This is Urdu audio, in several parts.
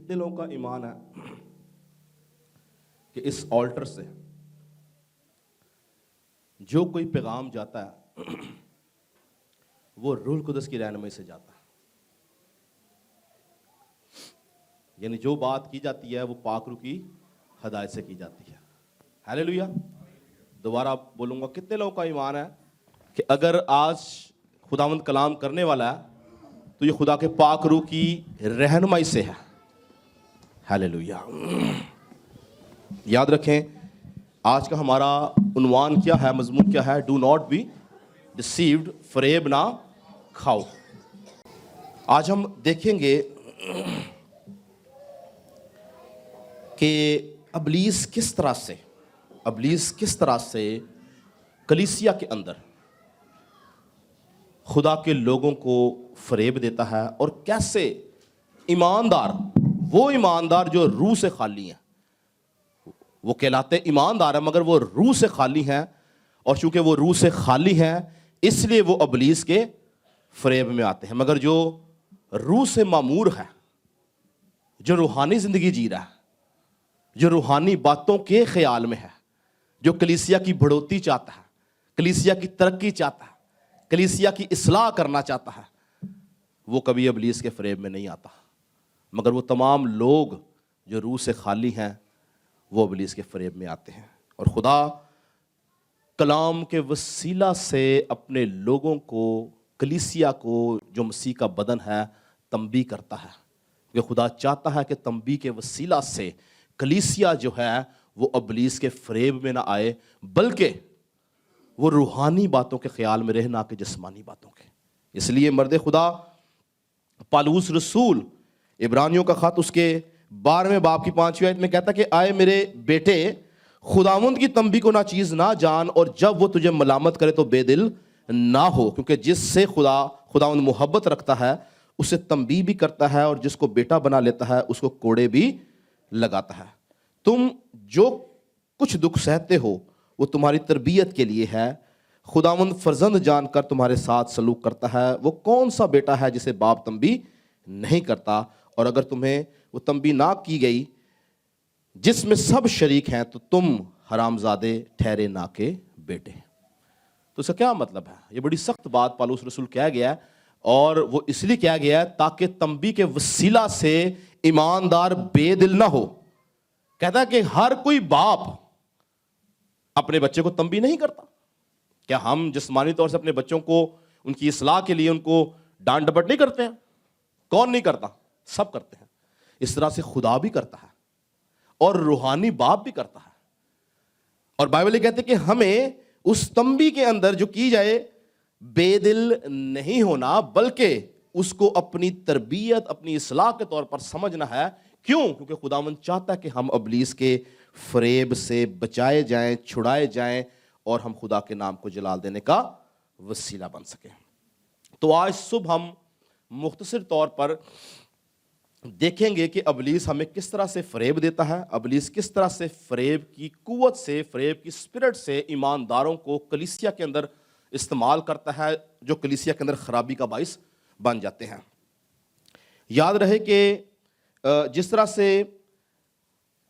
کتنے لوگوں کا ایمان ہے کہ اس آلٹر سے جو کوئی پیغام جاتا ہے وہ روح القدس کی رہنمائی سے جاتا ہے؟ یعنی جو بات کی جاتی ہے وہ پاک روح کی ہدایت سے کی جاتی ہے. ہاللیلویا. دوبارہ بولوں گا, کتنے لوگوں کا ایمان ہے کہ اگر آج خداوند کلام کرنے والا ہے تو یہ خدا کے پاک روح کی رہنمائی سے ہے؟ ہاللیلویا. یاد رکھیں آج کا ہمارا عنوان کیا ہے, مضمون کیا ہے؟ ڈو ناٹ بی ڈسیوڈ, فریب نہ کھاؤ. آج ہم دیکھیں گے کہ ابلیس کس طرح سے کلیسیا کے اندر خدا کے لوگوں کو فریب دیتا ہے, اور کیسے وہ ایماندار جو روح سے خالی ہیں, وہ کہلاتے ایماندار ہیں مگر وہ روح سے خالی ہیں, اور چونکہ وہ روح سے خالی ہیں اس لیے وہ ابلیس کے فریب میں آتے ہیں. مگر جو روح سے معمور ہے, جو روحانی زندگی جی رہا ہے, جو روحانی باتوں کے خیال میں ہے, جو کلیسیا کی بڑھوتی چاہتا ہے, کلیسیا کی ترقی چاہتا ہے, کلیسیا کی اصلاح کرنا چاہتا ہے, وہ کبھی ابلیس کے فریب میں نہیں آتا. مگر وہ تمام لوگ جو روح سے خالی ہیں وہ ابلیس کے فریب میں آتے ہیں. اور خدا کلام کے وسیلہ سے اپنے لوگوں کو, کلیسیا کو جو مسیح کا بدن ہے, تنبیہ کرتا ہے. کہ خدا چاہتا ہے کہ تنبیہ کے وسیلہ سے کلیسیا جو ہے وہ ابلیس کے فریب میں نہ آئے, بلکہ وہ روحانی باتوں کے خیال میں رہے, نہ کہ جسمانی باتوں کے. اس لیے مرد خدا پالوس رسول عبرانیوں کا خط اس کے 12ویں باب کی 5ویں آیت میں کہتا ہے کہ آئے میرے بیٹے, خداوند کی تنبیہ کو ناچیز نہ جان, اور جب وہ تجھے ملامت کرے تو بے دل نہ ہو, کیونکہ جس سے خداوند محبت رکھتا ہے اسے تنبیہ بھی کرتا ہے, اور جس کو بیٹا بنا لیتا ہے اس کو کوڑے بھی لگاتا ہے. تم جو کچھ دکھ سہتے ہو وہ تمہاری تربیت کے لیے ہے. خداوند فرزند جان کر تمہارے ساتھ سلوک کرتا ہے. وہ کون سا بیٹا ہے جسے باپ تنبیہ نہیں کرتا؟ اور اگر تمہیں وہ تنبیہ نہ کی گئی جس میں سب شریک ہیں تو تم حرامزادے ٹھہرے نہ کہ بیٹے. تو اس کا کیا مطلب ہے؟ یہ بڑی سخت بات پالوس رسول کہا گیا ہے, اور وہ اس لیے کہا گیا ہے تاکہ تنبیہ کے وسیلہ سے ایماندار بے دل نہ ہو. کہتا ہے کہ ہر کوئی باپ اپنے بچے کو تنبیہ نہیں کرتا. کیا ہم جسمانی طور سے اپنے بچوں کو ان کی اصلاح کے لیے ان کو ڈانٹ ڈپٹ نہیں کرتے ہیں؟ کون نہیں کرتا؟ سب کرتے ہیں. اس طرح سے خدا بھی کرتا ہے, اور روحانی باپ بھی کرتا ہے. اور بائبل یہ کہتے ہیں کہ ہمیں اس تنبیہ کے اندر جو کی جائے بے دل نہیں ہونا, بلکہ اس کو اپنی تربیت, اپنی اصلاح کے طور پر سمجھنا ہے. کیوں؟ کیونکہ خداوند چاہتا ہے کہ ہم ابلیس کے فریب سے بچائے جائیں, چھڑائے جائیں, اور ہم خدا کے نام کو جلال دینے کا وسیلہ بن سکیں. تو آج صبح ہم مختصر طور پر دیکھیں گے کہ ابلیس ہمیں کس طرح سے فریب دیتا ہے, ابلیس کس طرح سے فریب کی قوت سے, فریب کی اسپرٹ سے ایمانداروں کو کلیسیا کے اندر استعمال کرتا ہے, جو کلیسیا کے اندر خرابی کا باعث بن جاتے ہیں. یاد رہے کہ جس طرح سے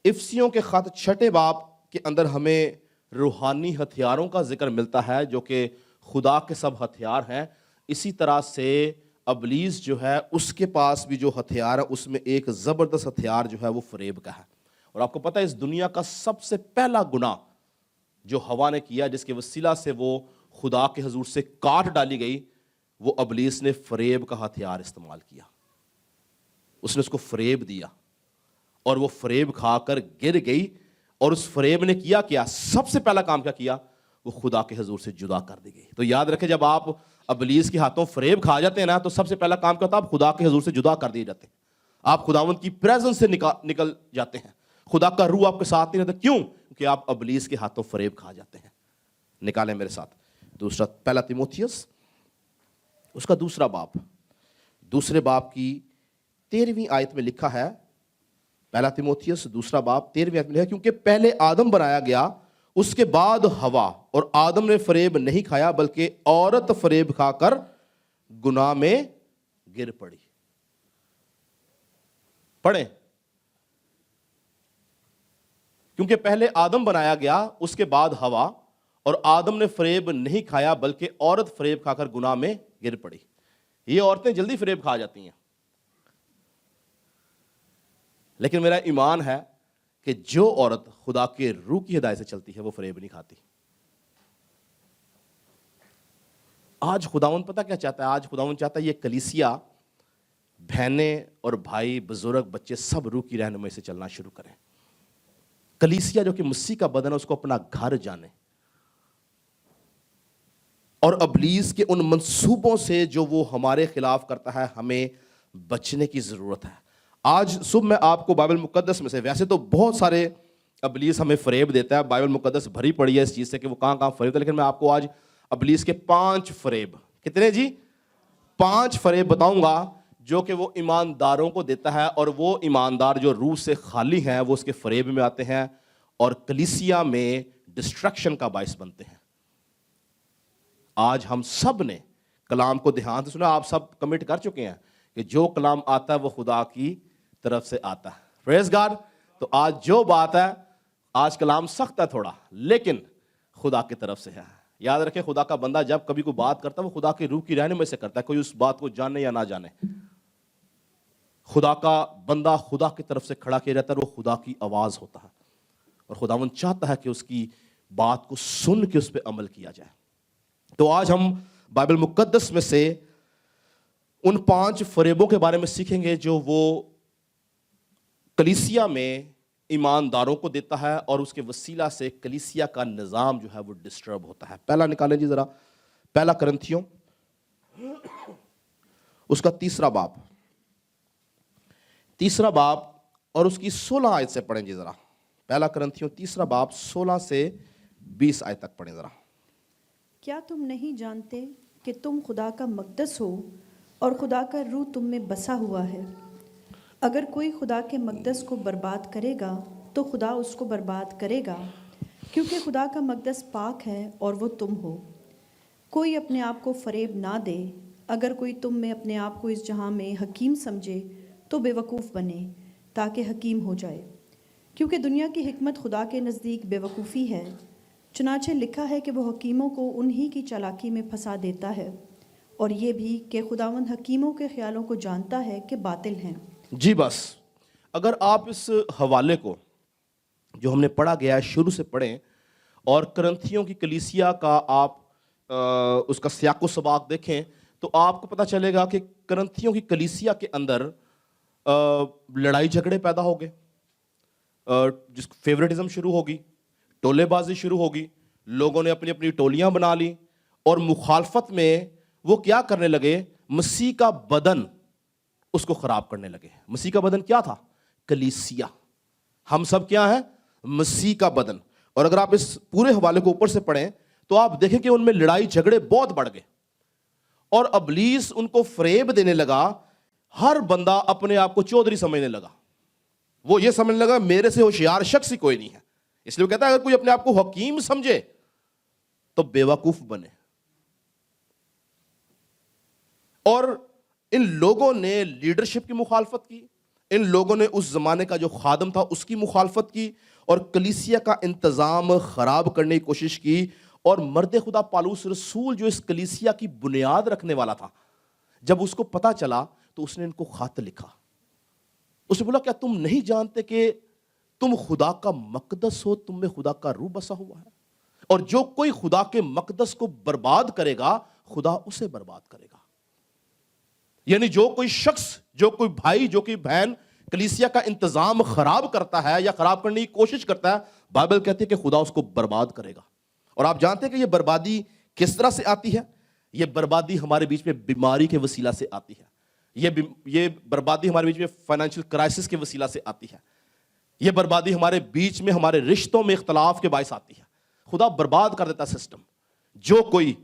افسیوں کے خط 6 باب کے اندر ہمیں روحانی ہتھیاروں کا ذکر ملتا ہے جو کہ خدا کے سب ہتھیار ہیں, اسی طرح سے ابلیس جو ہے اس کے پاس بھی جو ہتھیار ہے اس میں ایک زبردست ہتھیار جو ہے وہ فریب کا ہے. اور آپ کو پتہ ہے اس دنیا کا سب سے پہلا گناہ جو ہوا نے کیا, جس کے وسیلہ سے وہ خدا کے حضور سے کاٹ ڈالی گئی, وہ ابلیس نے فریب کا ہتھیار استعمال کیا. اس نے اس کو فریب دیا اور وہ فریب کھا کر گر گئی, اور اس فریب نے کیا سب سے پہلا کام کیا کیا؟ وہ خدا کے حضور سے جدا کر دی گئی. تو یاد رکھیں جب آپ ابلیس کے ہاتھوں فریب کھا جاتے ہیں نا, تو سب سے پہلا کام کیا ہوتا ہے؟ آپ خدا کے حضور سے جدا کر دیے جاتے ہیں, آپ خداوند کی پریزنس سے نکل جاتے ہیں, خدا کا روح آپ کے ساتھ نہیں رہتا. کیوں؟ کیونکہ آپ ابلیس کے ہاتھوں فریب کھا جاتے ہیں. نکالیں میرے ساتھ پہلا تیموتھیوس اس کا 2 باب, 2 باب کی 13ویں آیت میں لکھا ہے. پہلا تیموتھیوس 2 باب 13ویں آیت میں لکھا ہے, کیونکہ پہلے آدم بنایا گیا, اس کے بعد ہوا, اور آدم نے فریب نہیں کھایا بلکہ عورت فریب کھا کر گناہ میں گر پڑی. پڑھیں کیونکہ پہلے آدم بنایا گیا، اس کے بعد ہوا، اور آدم نے فریب نہیں کھایا بلکہ عورت فریب کھا کر گناہ میں گر پڑی۔ یہ عورتیں جلدی فریب کھا جاتی ہیں، لیکن میرا ایمان ہے کہ جو عورت خدا کے روح کی ہدایت سے چلتی ہے وہ فریب نہیں کھاتی۔ آج خداوند پتہ کیا چاہتا ہے؟ آج خداوند چاہتا ہے یہ کلیسیا، بہنیں اور بھائی، بزرگ، بچے سب روح کی رہنمائی سے چلنا شروع کریں۔ کلیسیا جو کہ مسیح کا بدن ہے اس کو اپنا گھر جانے، اور ابلیس کے ان منصوبوں سے جو وہ ہمارے خلاف کرتا ہے ہمیں بچنے کی ضرورت ہے۔ آج صبح میں آپ کو بائبل مقدس میں سے، ویسے تو بہت سارے ابلیس ہمیں فریب دیتا ہے، بائبل مقدس بھری پڑی ہے اس چیز سے کہ وہ کہاں کہاں فریب دیتا ہے، لیکن میں آپ کو آج ابلیس کے 5 فریب، کتنے جی؟ 5 فریب بتاؤں گا جو کہ وہ ایمانداروں کو دیتا ہے، اور وہ ایماندار جو روح سے خالی ہیں وہ اس کے فریب میں آتے ہیں اور کلیسیا میں ڈسٹرکشن کا باعث بنتے ہیں۔ آج ہم سب نے کلام کو دھیان سے سنا، آپ سب کمٹ کر چکے ہیں کہ جو کلام آتا ہے وہ خدا کی طرف سے آتا ہے۔ پریز گاڈ۔ تو آج جو بات ہے، آج کلام سخت ہے تھوڑا، لیکن خدا کی طرف سے ہے۔ یاد رکھیں، خدا کا بندہ جب کبھی کوئی بات کرتا ہے وہ خدا کی روح کی رہنمائی سے کرتا ہے، کوئی اس بات کو جانے یا نہ جانے۔ خدا کا بندہ خدا کی طرف سے کھڑا کیا جاتا ہے، وہ خدا کی آواز ہوتا ہے، اور خداوند چاہتا ہے کہ اس کی بات کو سن کے اس پہ عمل کیا جائے۔ تو آج ہم بائبل مقدس میں سے ان 5 فریبوں کے بارے میں سیکھیں گے جو وہ کلیسیا میں ایمانداروں کو دیتا ہے، اور اس کے وسیلہ سے کلیسیا کا نظام جو ہے وہ ڈسٹرب ہوتا ہے۔ پہلا نکالیں جی ذرا، پہلا کرنتھیوں اس کا 3 باب، 3 باب اور اس کی 16 آیت سے پڑھیں جی ذرا۔ پہلا کرنتھیوں 3 باب 16 سے 20 آیت تک پڑھیں ذرا۔ کیا تم نہیں جانتے کہ تم خدا کا مقدس ہو اور خدا کا روح تم میں بسا ہوا ہے؟ اگر کوئی خدا کے مقدس کو برباد کرے گا تو خدا اس کو برباد کرے گا، کیونکہ خدا کا مقدس پاک ہے اور وہ تم ہو۔ کوئی اپنے آپ کو فریب نہ دے۔ اگر کوئی تم میں اپنے آپ کو اس جہاں میں حکیم سمجھے تو بے وقوف بنے تاکہ حکیم ہو جائے، کیونکہ دنیا کی حکمت خدا کے نزدیک بے وقوفی ہے۔ چنانچہ لکھا ہے کہ وہ حکیموں کو انہی کی چالاکی میں پھنسا دیتا ہے، اور یہ بھی کہ خداوند حکیموں کے خیالوں کو جانتا ہے کہ باطل ہیں۔ جی بس، اگر آپ اس حوالے کو جو ہم نے پڑھا گیا ہے شروع سے پڑھیں، اور کرنتھیوں کی کلیسیا کا آپ اس کا سیاق و سباق دیکھیں، تو آپ کو پتہ چلے گا کہ کرنتھیوں کی کلیسیا کے اندر لڑائی جھگڑے پیدا ہو گئے، جس فیورٹزم شروع ہوگی، ٹولے بازی شروع ہوگی، لوگوں نے اپنی اپنی ٹولیاں بنا لی، اور مخالفت میں وہ کیا کرنے لگے؟ مسیح کا بدن اس کو خراب کرنے لگے۔ مسیح کا بدن کیا تھا؟ کلیسیا۔ ہم سب کیا ہیں؟ مسیح کا بدن۔ اور اگر آپ اس پورے حوالے کو اوپر سے پڑھیں تو آپ دیکھیں کہ ان میں لڑائی جھگڑے بہت بڑھ گئے، اور ابلیس ان کو فریب دینے لگا۔ ہر بندہ اپنے آپ کو چودھری سمجھنے لگا، وہ یہ سمجھنے لگا میرے سے ہوشیار شخص ہی کوئی نہیں ہے۔ اس لیے وہ کہتا ہے اگر کوئی اپنے آپ کو حکیم سمجھے تو بے وقوف بنے۔ اور ان لوگوں نے لیڈرشپ کی مخالفت کی، ان لوگوں نے اس زمانے کا جو خادم تھا اس کی مخالفت کی، اور کلیسیا کا انتظام خراب کرنے کی کوشش کی۔ اور مرد خدا پالوس رسول جو اس کلیسیا کی بنیاد رکھنے والا تھا، جب اس کو پتا چلا تو اس نے ان کو خط لکھا۔ اس نے بولا کیا تم نہیں جانتے کہ تم خدا کا مقدس ہو، تم میں خدا کا روح بسا ہوا ہے، اور جو کوئی خدا کے مقدس کو برباد کرے گا خدا اسے برباد کرے گا۔ یعنی جو کوئی شخص، جو کوئی بھائی، جو کوئی بہن کلیسیا کا انتظام خراب کرتا ہے یا خراب کرنے کی کوشش کرتا ہے، بائبل کہتی ہے کہ خدا اس کو برباد کرے گا۔ اور آپ جانتے ہیں کہ یہ بربادی کس طرح سے آتی ہے؟ یہ بربادی ہمارے بیچ میں بیماری کے وسیلہ سے آتی ہے، یہ بربادی ہمارے بیچ میں فائنینشیل کرائسس کے وسیلہ سے آتی ہے، یہ بربادی ہمارے بیچ میں ہمارے رشتوں میں اختلاف کے باعث آتی ہے۔ خدا برباد کر دیتا سسٹم جو کوئی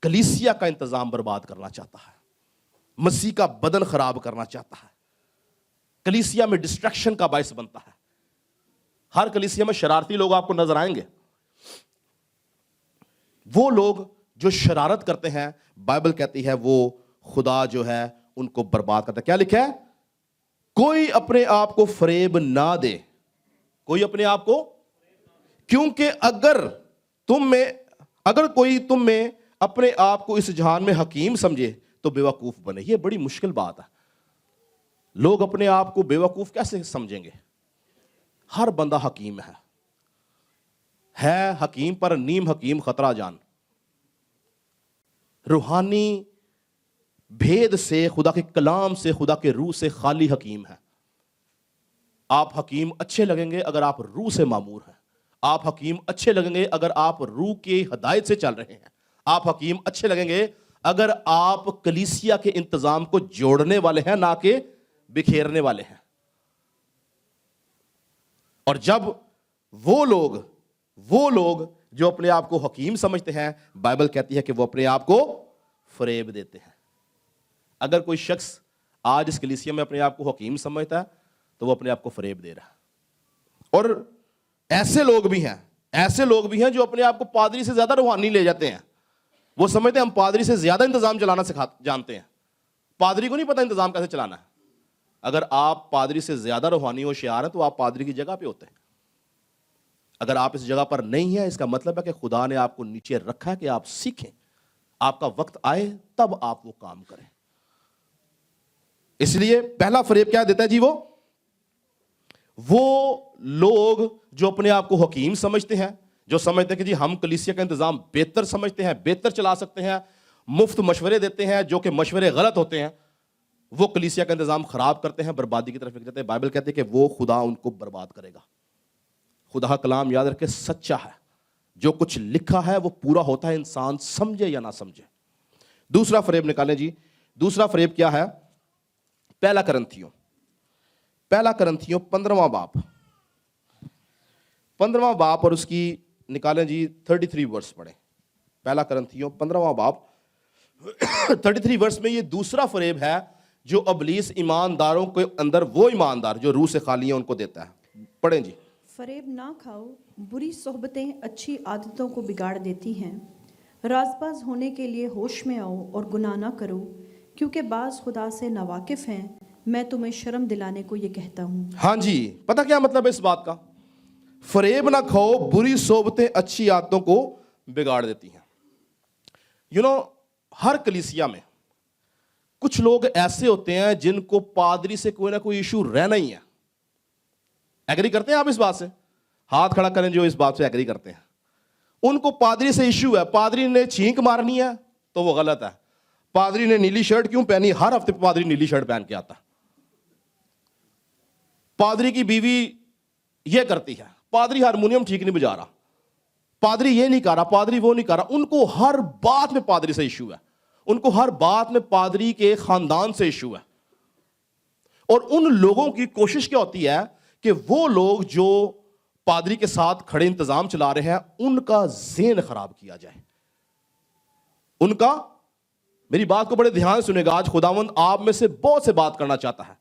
کلیسیا کا انتظام برباد کرنا چاہتا ہے، مسیح کا بدن خراب کرنا چاہتا ہے، کلیسیا میں ڈسٹریکشن کا باعث بنتا ہے۔ ہر کلیسیا میں شرارتی لوگ آپ کو نظر آئیں گے، وہ لوگ جو شرارت کرتے ہیں بائبل کہتی ہے وہ خدا جو ہے ان کو برباد کرتا ہے۔ کیا لکھا ہے؟ کوئی اپنے آپ کو فریب نہ دے، کوئی اپنے آپ کو کیونکہ اگر کوئی تم میں اپنے آپ کو اس جہان میں حکیم سمجھے تو بے وقوف بنے. یہ بڑی مشکل بات ہے. لوگ اپنے آپ کو بے وقوف کیسے سمجھیں گے؟ ہر بندہ حکیم ہے حکیم پر نیم حکیم خطرہ جان. روحانی بھید سے، خدا کے کلام سے، خدا کے روح سے خالی حکیم ہے. آپ حکیم اچھے لگیں گے اگر آپ روح سے معمور ہیں. آپ حکیم اچھے لگیں گے اگر آپ روح کی ہدایت سے چل رہے ہیں. آپ حکیم اچھے لگیں گے اگر آپ کلیسیا کے انتظام کو جوڑنے والے ہیں، نہ کہ بکھیرنے والے ہیں. اور جب وہ لوگ جو اپنے آپ کو حکیم سمجھتے ہیں، بائبل کہتی ہے کہ وہ اپنے آپ کو فریب دیتے ہیں. اگر کوئی شخص آج اس کلیسیا میں اپنے آپ کو حکیم سمجھتا ہے تو وہ اپنے آپ کو فریب دے رہا ہے. اور ایسے لوگ بھی ہیں جو اپنے آپ کو پادری سے زیادہ روحانی لے جاتے ہیں. وہ سمجھتے ہیں ہم پادری سے زیادہ انتظام چلانا جانتے ہیں. پادری کو نہیں پتا انتظام کیسے چلانا ہے. اگر آپ پادری سے زیادہ روحانی ہوشیار ہیں تو آپ پادری کی جگہ پہ ہوتے ہیں. اگر آپ اس جگہ پر نہیں ہیں، اس کا مطلب ہے کہ خدا نے آپ کو نیچے رکھا ہے کہ آپ سیکھیں. آپ کا وقت آئے تب آپ وہ کام کریں. اس لیے پہلا فریب کیا دیتا ہے جی؟ وہ لوگ جو اپنے آپ کو حکیم سمجھتے ہیں، جو سمجھتے ہیں کہ جی ہم کلیسیا کا انتظام بہتر سمجھتے ہیں، بہتر چلا سکتے ہیں، مفت مشورے دیتے ہیں جو کہ مشورے غلط ہوتے ہیں، وہ کلیسیا کا انتظام خراب کرتے ہیں، بربادی کی طرف لے جاتے ہیں. بائبل کہتے ہیں کہ وہ خدا ان کو برباد کرے گا. خدا کا کلام یاد رکھے سچا ہے. جو کچھ لکھا ہے وہ پورا ہوتا ہے، انسان سمجھے یا نہ سمجھے. دوسرا فریب نکالیں جی. دوسرا فریب کیا ہے؟ پہلا کرنتھیوں 15واں باپ اور اس کی نکالیں جی 33 ورس پڑھیں. پہلا کرنتھیوں 15واں باپ 33 ورس میں یہ دوسرا فریب ہے جو ابلیس ایمانداروں کے اندر، وہ ایماندار جو روح سے خالی ہیں، ان کو دیتا ہے. پڑھیں جی. فریب نہ کھاؤ، بری صحبتیں اچھی عادتوں کو بگاڑ دیتی ہیں. راز باز ہونے کے لیے ہوش میں آؤ اور گناہ نہ کرو، کیونکہ بعض خدا سے ناواقف ہیں. میں تمہیں شرم دلانے کو یہ کہتا ہوں. ہاں جی، پتہ کیا مطلب ہے اس بات کا؟ فریب نہ کھاؤ، بری صحبتیں اچھی عادتوں کو بگاڑ دیتی ہیں. ہر کلیسیا میں کچھ لوگ ایسے ہوتے ہیں جن کو پادری سے کوئی نہ کوئی ایشو رہنا ہی ہے. ایگری کرتے ہیں آپ اس بات سے؟ ہاتھ کھڑا کریں جو اس بات سے ایگری کرتے ہیں. ان کو پادری سے ایشو ہے. پادری نے چھینک مارنی ہے تو وہ غلط ہے. پادری نے نیلی شرٹ کیوں پہنی؟ ہر ہفتے پادری نیلی شرٹ پہن کے آتا. پادری کی بیوی یہ کرتی ہے، پادری ہارمونیم ٹھیک نہیں بجا رہا، پادری یہ نہیں کر رہا، پادری وہ نہیں کر رہا. ان کو ہر بات میں پادری سے ایشو ہے. ان کو ہر بات میں پادری کے خاندان سے ایشو ہے. اور ان لوگوں کی کوشش کیا ہوتی ہے کہ وہ لوگ جو پادری کے ساتھ کھڑے انتظام چلا رہے ہیں ان کا ذہن خراب کیا جائے. ان کا، میری بات کو بڑے دھیان سے سنیں گا، آج خداوند آپ میں سے بہت سے بات کرنا چاہتا ہے.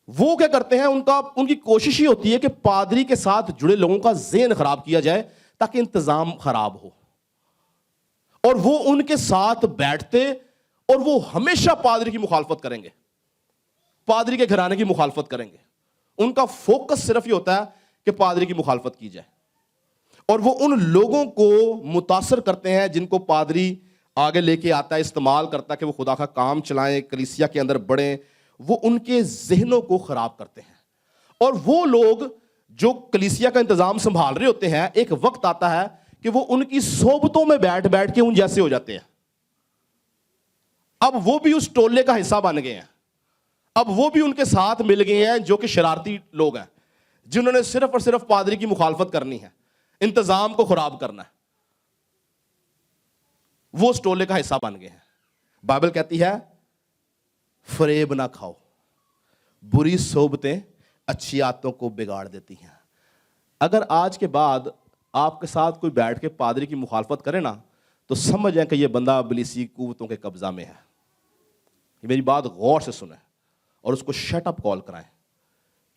وہ کیا کرتے ہیں؟ ان کی کوشش ہی ہوتی ہے کہ پادری کے ساتھ جڑے لوگوں کا ذہن خراب کیا جائے تاکہ انتظام خراب ہو. اور وہ ان کے ساتھ بیٹھتے اور وہ ہمیشہ پادری کی مخالفت کریں گے، پادری کے گھرانے کی مخالفت کریں گے. ان کا فوکس صرف یہ ہوتا ہے کہ پادری کی مخالفت کی جائے. اور وہ ان لوگوں کو متاثر کرتے ہیں جن کو پادری آگے لے کے آتا ہے، استعمال کرتا ہے کہ وہ خدا کا کام چلائیں، کلیسیا کے اندر بڑھیں. وہ ان کے ذہنوں کو خراب کرتے ہیں. اور وہ لوگ جو کلیسیا کا انتظام سنبھال رہے ہوتے ہیں، ایک وقت آتا ہے کہ وہ ان کی صحبتوں میں بیٹھ بیٹھ کے ان جیسے ہو جاتے ہیں. اب وہ بھی اس ٹولے کا حصہ بن گئے ہیں. اب وہ بھی ان کے ساتھ مل گئے ہیں جو کہ شرارتی لوگ ہیں، جنہوں نے صرف اور صرف پادری کی مخالفت کرنی ہے، انتظام کو خراب کرنا ہے. وہ اس ٹولے کا حصہ بن گئے ہیں. بائبل کہتی ہے فریب نہ کھاؤ، بری صحبتیں اچھی عادتوں کو بگاڑ دیتی ہیں. اگر آج کے بعد آپ کے ساتھ کوئی بیٹھ کے پادری کی مخالفت کرے نا تو سمجھ جائیں کہ یہ بندہ ابلیسی قوتوں کے قبضہ میں ہے. یہ میری بات غور سے سنیں اور اس کو شٹ اپ کال کرائیں.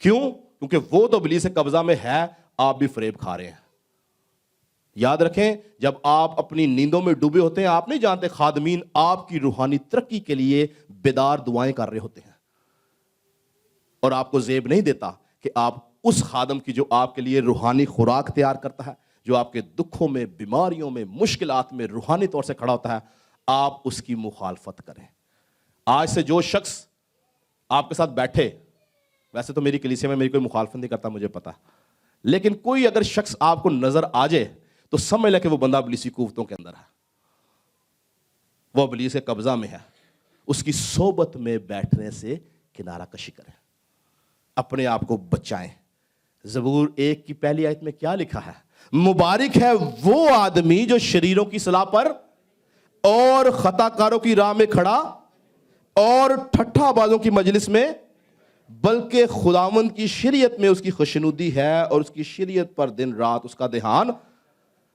کیوں؟ کیونکہ وہ تو ابلیس کے قبضہ میں ہے، آپ بھی فریب کھا رہے ہیں. یاد رکھیں، جب آپ اپنی نیندوں میں ڈوبے ہوتے ہیں آپ نہیں جانتے خادمین آپ کی روحانی ترقی کے لیے بیدار دعائیں کر رہے ہوتے ہیں. اور آپ کو زیب نہیں دیتا کہ آپ اس خادم کی جو آپ کے لیے روحانی خوراک تیار کرتا ہے, جو آپ کے دکھوں میں, بیماریوں میں, مشکلات میں روحانی طور سے کھڑا ہوتا ہے, آپ اس کی مخالفت کریں. آج سے جو شخص آپ کے ساتھ بیٹھے, ویسے تو میری کلیسیا میں میری کوئی مخالفت نہیں کرتا, مجھے پتا, لیکن کوئی اگر شخص آپ کو نظر آ جائے تو سمجھ لے کہ وہ بندہ ابلیسی قوتوں کے اندر ہے, وہ ابلیس کے قبضہ میں ہے. اس کی صحبت میں بیٹھنے سے کنارہ کشی کریں, اپنے آپ کو بچائیں. زبور 1 کی پہلی آیت میں کیا لکھا ہے؟ مبارک ہے وہ آدمی جو شریروں کی صلاح پر اور خطا کاروں کی راہ میں کھڑا اور ٹھٹھا بازوں کی مجلس میں, بلکہ خداوند کی شریعت میں اس کی خوشنودی ہے اور اس کی شریعت پر دن رات اس کا دھیان.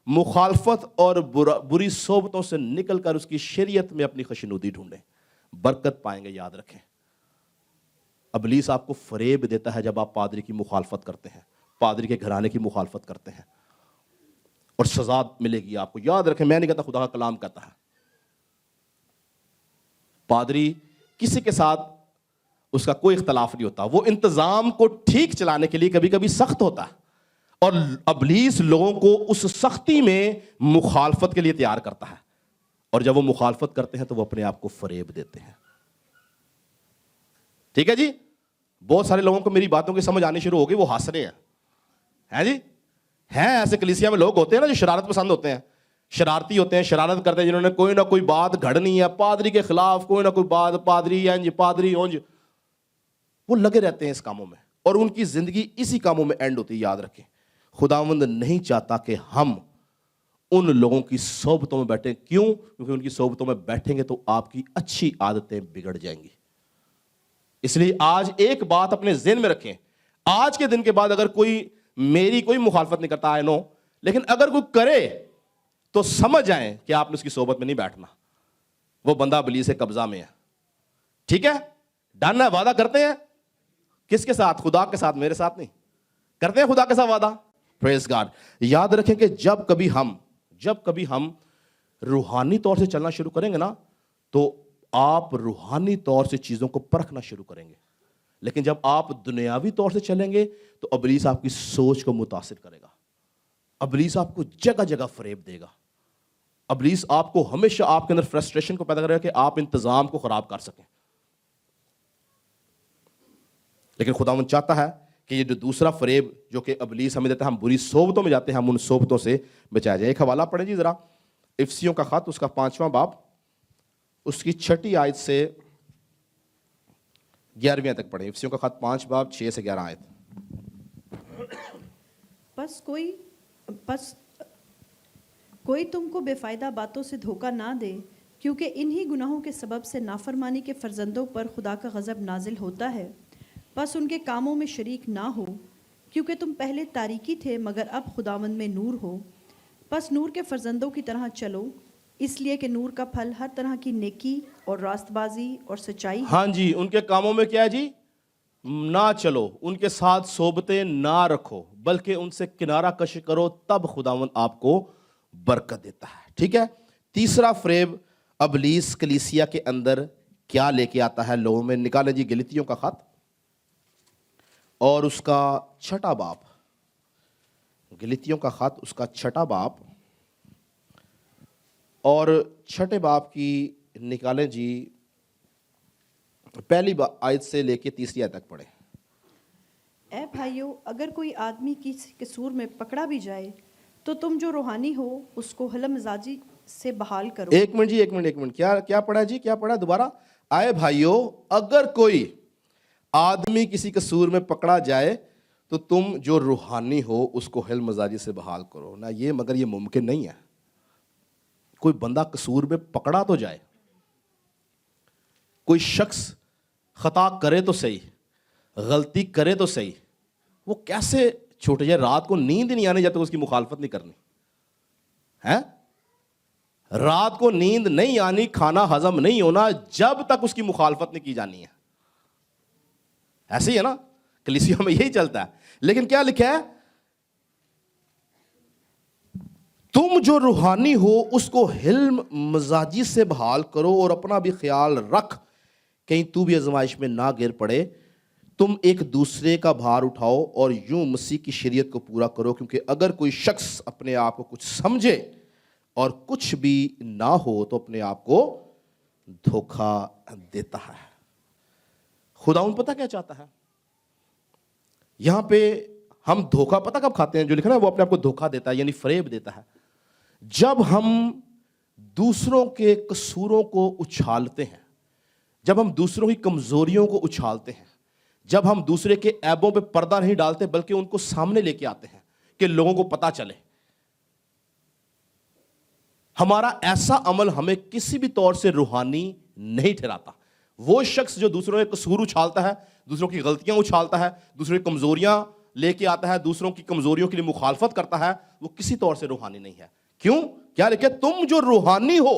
مخالفت اور بری صحبتوں سے نکل کر اس کی شریعت میں اپنی خوشنودی ڈھونڈیں, برکت پائیں گے. یاد رکھیں, ابلیس آپ کو فریب دیتا ہے جب آپ پادری کی مخالفت کرتے ہیں, پادری کے گھرانے کی مخالفت کرتے ہیں, اور سزا ملے گی آپ کو. یاد رکھیں, میں نہیں کہتا, خدا کا کلام کہتا ہے. پادری کسی کے ساتھ اس کا کوئی اختلاف نہیں ہوتا, وہ انتظام کو ٹھیک چلانے کے لیے کبھی کبھی سخت ہوتا ہے, اور ابلیس لوگوں کو اس سختی میں مخالفت کے لیے تیار کرتا ہے, اور جب وہ مخالفت کرتے ہیں تو وہ اپنے آپ کو فریب دیتے ہیں. ٹھیک ہے جی, بہت سارے لوگوں کو میری باتوں کی سمجھ آنی شروع ہو گئی, وہ ہنس رہے ہیں جی. ہیں ایسے کلیسیا میں لوگ ہوتے ہیں نا جو شرارت پسند ہوتے ہیں, شرارتی ہوتے ہیں, شرارت کرتے ہیں, جنہوں نے کوئی نہ کوئی بات گھڑنی ہے پادری کے خلاف, کوئی نہ کوئی بات, پادری انج پادری اونج, وہ لگے رہتے ہیں اس کاموں میں, اور ان کی زندگی اسی کاموں میں اینڈ ہوتی ہے. یاد رکھیں, خداوند نہیں چاہتا کہ ہم ان لوگوں کی صحبتوں میں بیٹھیں. کیوں؟ کیونکہ ان کی صحبتوں میں بیٹھیں گے تو آپ کی اچھی عادتیں بگڑ جائیں گی. اس لیے آج ایک بات اپنے ذہن میں رکھیں, آج کے دن کے بعد اگر کوئی میری کوئی مخالفت نہیں کرتا, آئی نو, لیکن اگر کوئی کرے تو سمجھ جائیں کہ آپ نے اس کی صحبت میں نہیں بیٹھنا, وہ بندہ ابلیس کے قبضہ میں ہے. ٹھیک ہے, ڈن ہے, وعدہ کرتے ہیں کس کے ساتھ؟ خدا کے ساتھ, میرے ساتھ نہیں. کرتے ہیں خدا کے ساتھ وعدہ. پریز گاڈ. یاد رکھیں کہ جب کبھی ہم روحانی طور سے چلنا شروع کریں گے نا, تو آپ روحانی طور سے چیزوں کو پرکھنا شروع کریں گے. لیکن جب آپ دنیاوی طور سے چلیں گے تو ابلیس آپ کی سوچ کو متاثر کرے گا, ابلیس آپ کو جگہ جگہ فریب دے گا, ابلیس آپ کو ہمیشہ آپ کے اندر فرسٹریشن کو پیدا کرے گا کہ آپ انتظام کو خراب کر سکیں. لیکن خداوند چاہتا ہے کہ یہ جو دوسرا فریب جو کہ ابلیس ہمیں دیتا ہے, ہم بری صحبتوں میں جاتے ہیں, ہم ان صحبتوں سے بچایا جائے. ایک حوالہ پڑھیں جی ذرا, افسیوں کا خط, اس کا 5واں باب, اس کی 6 آیت سے 11ویں تک پڑھیں. افسیوں کا خط 5 باب 6 سے 11 آیت. پس کوئی تم کو بے فائدہ باتوں سے دھوکہ نہ دے, کیونکہ انہی گناہوں کے سبب سے نافرمانی کے فرزندوں پر خدا کا غضب نازل ہوتا ہے. بس ان کے کاموں میں شریک نہ ہو, کیونکہ تم پہلے تاریکی تھے مگر اب خداوند میں نور ہو. بس نور کے فرزندوں کی طرح چلو, اس لیے کہ نور کا پھل ہر طرح کی نیکی اور راست بازی اور سچائی ہے. ہاں جی, ان کے کاموں میں کیا ہے جی؟ نہ چلو, ان کے ساتھ صحبتیں نہ رکھو, بلکہ ان سے کنارہ کشی کرو, تب خداوند آپ کو برکت دیتا ہے. ٹھیک ہے. تیسرا فریب ابلیس کلیسیا کے اندر کیا لے کے آتا ہے لوگوں میں, نکالیں جی گلتیوں کا خط اور اس کا 6واں باب. گلتیوں کا خط, اس کا 6واں باب, اور 6 باب کی نکالیں جی پہلی آیت سے لے کے 30 آیت تک پڑھیں. اے بھائیو, اگر کوئی آدمی کسی قصور میں پکڑا بھی جائے تو تم جو روحانی ہو اس کو حلم مزاجی سے بحال کرو. ایک منٹ, کیا پڑھا جی, کیا پڑھا دوبارہ؟ اے بھائیو, اگر کوئی آدمی کسی قصور میں پکڑا جائے تو تم جو روحانی ہو اس کو حلم مزاجی سے بحال کرو. نہ یہ, مگر یہ ممکن نہیں ہے. کوئی بندہ قصور میں پکڑا تو جائے, کوئی شخص خطا کرے تو صحیح, غلطی کرے تو صحیح, وہ کیسے چھوٹے جائے؟ رات کو نیند نہیں آنے جب تک اس کی مخالفت نہیں کرنی ہے. رات کو نیند نہیں آنی, کھانا ہضم نہیں ہونا جب تک اس کی مخالفت نہیں کی جانی ہے. ایسے ہی ہے نا, کلیسیوں میں یہی چلتا ہے. لیکن کیا لکھا ہے؟ تم جو روحانی ہو اس کو حلم مزاجی سے بحال کرو, اور اپنا بھی خیال رکھ کہیں تو بھی آزمائش میں نہ گر پڑے. تم ایک دوسرے کا بھار اٹھاؤ اور یوں مسیح کی شریعت کو پورا کرو، کیونکہ اگر کوئی شخص اپنے آپ کو کچھ سمجھے اور کچھ بھی نہ ہو تو اپنے آپ کو دھوکا دیتا ہے۔ خداوند پتہ کیا چاہتا ہے؟ یہاں پہ ہم دھوکا پتہ کب کھاتے ہیں؟ جو لکھا ہے وہ اپنے آپ کو دھوکا دیتا ہے، یعنی فریب دیتا ہے، جب ہم دوسروں کے قصوروں کو اچھالتے ہیں، جب ہم دوسروں کی کمزوریوں کو اچھالتے ہیں، جب ہم دوسرے کے عیبوں پہ پردہ نہیں ڈالتے بلکہ ان کو سامنے لے کے آتے ہیں کہ لوگوں کو پتہ چلے۔ ہمارا ایسا عمل ہمیں کسی بھی طور سے روحانی نہیں ٹھہراتا۔ وہ شخص جو دوسروں کے قصور اچھالتا ہے، دوسروں کی غلطیاں اچھالتا ہے، دوسروں کی کمزوریاں لے کے آتا ہے، دوسروں کی کمزوریوں کے لیے مخالفت کرتا ہے، وہ کسی طور سے روحانی نہیں ہے۔ کیوں؟ کیا لکھے؟ تم جو روحانی ہو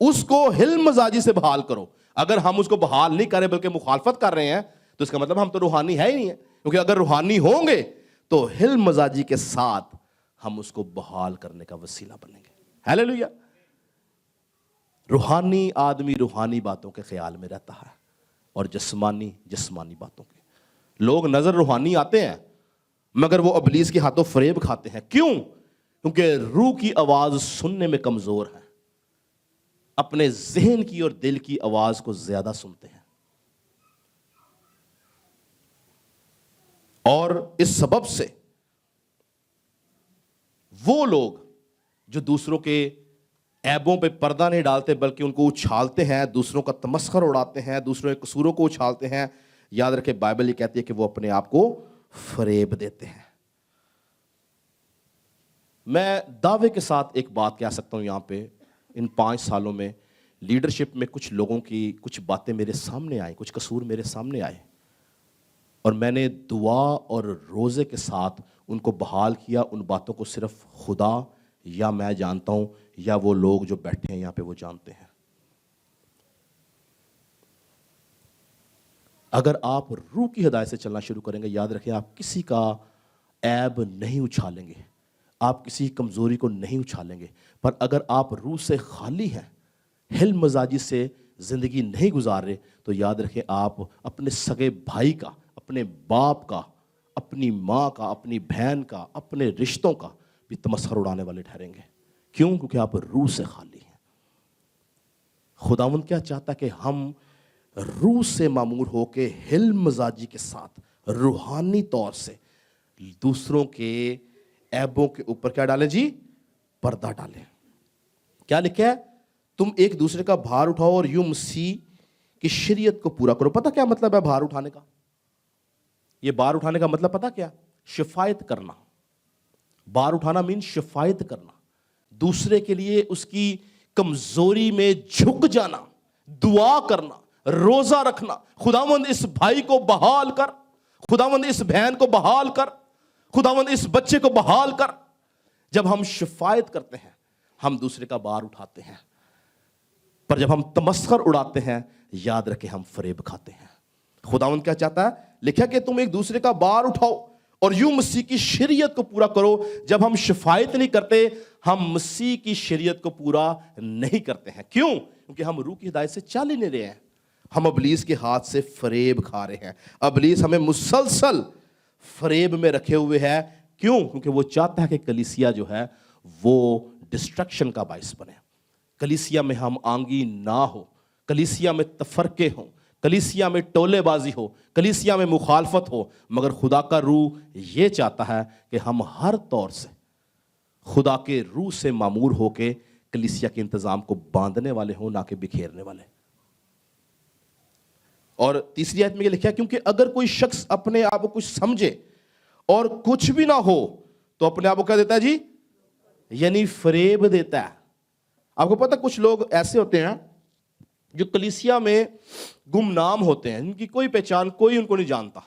اس کو حلم مزاجی سے بحال کرو۔ اگر ہم اس کو بحال نہیں کریں بلکہ مخالفت کر رہے ہیں تو اس کا مطلب ہم تو روحانی ہے ہی نہیں ہے، کیونکہ اگر روحانی ہوں گے تو حلم مزاجی کے ساتھ ہم اس کو بحال کرنے کا وسیلہ بنیں گے۔ ہیلیلویا۔ روحانی آدمی روحانی باتوں کے خیال میں رہتا ہے اور جسمانی باتوں کے۔ لوگ نظر روحانی آتے ہیں مگر وہ ابلیس کے ہاتھوں فریب کھاتے ہیں۔ کیوں؟ کیونکہ روح کی آواز سننے میں کمزور ہے، اپنے ذہن کی اور دل کی آواز کو زیادہ سنتے ہیں، اور اس سبب سے وہ لوگ جو دوسروں کے عیبوں پہ پردہ نہیں ڈالتے بلکہ ان کو اچھالتے ہیں، دوسروں کا تمسخر اڑاتے ہیں، دوسروں کے قصوروں کو اچھالتے ہیں، یاد رکھیں بائبل یہ کہتی ہے کہ وہ اپنے آپ کو فریب دیتے ہیں۔ میں دعوے کے ساتھ ایک بات کہہ سکتا ہوں، یہاں پہ ان 5 سالوں میں لیڈرشپ میں کچھ لوگوں کی کچھ باتیں میرے سامنے آئیں، کچھ قصور میرے سامنے آئے، اور میں نے دعا اور روزے کے ساتھ ان کو بحال کیا۔ ان باتوں کو صرف خدا یا میں جانتا ہوں یا وہ لوگ جو بیٹھے ہیں یہاں پہ وہ جانتے ہیں۔ اگر آپ روح کی ہدایت سے چلنا شروع کریں گے، یاد رکھیں آپ کسی کا عیب نہیں اچھالیں گے، آپ کسی کمزوری کو نہیں اچھالیں گے، پر اگر آپ روح سے خالی ہیں، حلم مزاجی سے زندگی نہیں گزار رہے، تو یاد رکھیں آپ اپنے سگے بھائی کا، اپنے باپ کا، اپنی ماں کا، اپنی بہن کا، اپنے رشتوں کا بھی تمسخر اڑانے والے ٹھہریں گے۔ کیوں؟ کیونکہ آپ روح سے خالی ہیں۔ خداوند کیا چاہتا ہے کہ ہم روح سے معمور ہو کے حلم مزاجی کے ساتھ روحانی طور سے دوسروں کے عیبوں کے اوپر کیا ڈالیں جی؟ پردہ ڈالیں۔ کیا لکھا ہے؟ تم ایک دوسرے کا بھار اٹھاؤ اور یوں مسیح کی شریعت کو پورا کرو۔ پتہ کیا مطلب ہے بھار اٹھانے کا؟ یہ بھار اٹھانے کا مطلب پتہ کیا؟ شفایت کرنا۔ بھار اٹھانا مین شفایت کرنا، دوسرے کے لیے اس کی کمزوری میں جھک جانا، دعا کرنا، روزہ رکھنا۔ خداوند اس بھائی کو بحال کر، خداوند اس بہن کو بحال کر، خداوند اس بچے کو بحال کر۔ جب ہم شفایت کرتے ہیں ہم دوسرے کا بار اٹھاتے ہیں، پر جب ہم تمسخر اڑاتے ہیں یاد رکھیں ہم فریب کھاتے ہیں۔ خداوند کیا چاہتا ہے؟ لکھا کہ تم ایک دوسرے کا بار اٹھاؤ اور یوں مسیح کی شریعت کو پورا کرو۔ جب ہم شفایت نہیں کرتے ہم مسیح کی شریعت کو پورا نہیں کرتے ہیں۔ کیوں؟ کیونکہ ہم روح کی ہدایت سے چل ہی نہیں رہے ہیں، ہم ابلیس کے ہاتھ سے فریب کھا رہے ہیں۔ ابلیس ہمیں مسلسل فریب میں رکھے ہوئے ہے۔ کیوں؟ کیونکہ وہ چاہتا ہے کہ کلیسیا جو ہے وہ ڈسٹرکشن کا باعث بنے، کلیسیا میں ہم آنگی نہ ہو، کلیسیا میں تفرقے ہوں، کلیسیا میں ٹولے بازی ہو، کلیسیا میں مخالفت ہو۔ مگر خدا کا روح یہ چاہتا ہے کہ ہم ہر طور سے خدا کے روح سے معمور ہو کے کلیسیا کے انتظام کو باندھنے والے ہوں، نہ کہ بکھیرنے والے۔ اور تیسری آیت میں یہ لکھا ہے کیونکہ اگر کوئی شخص اپنے آپ کو کچھ سمجھے اور کچھ بھی نہ ہو تو اپنے آپ کو کیا دیتا ہے جی؟ یعنی فریب دیتا ہے۔ آپ کو پتہ کچھ لوگ ایسے ہوتے ہیں جو کلیسیا میں گمنام ہوتے ہیں، ان کی کوئی پہچان، کوئی ان کو نہیں جانتا۔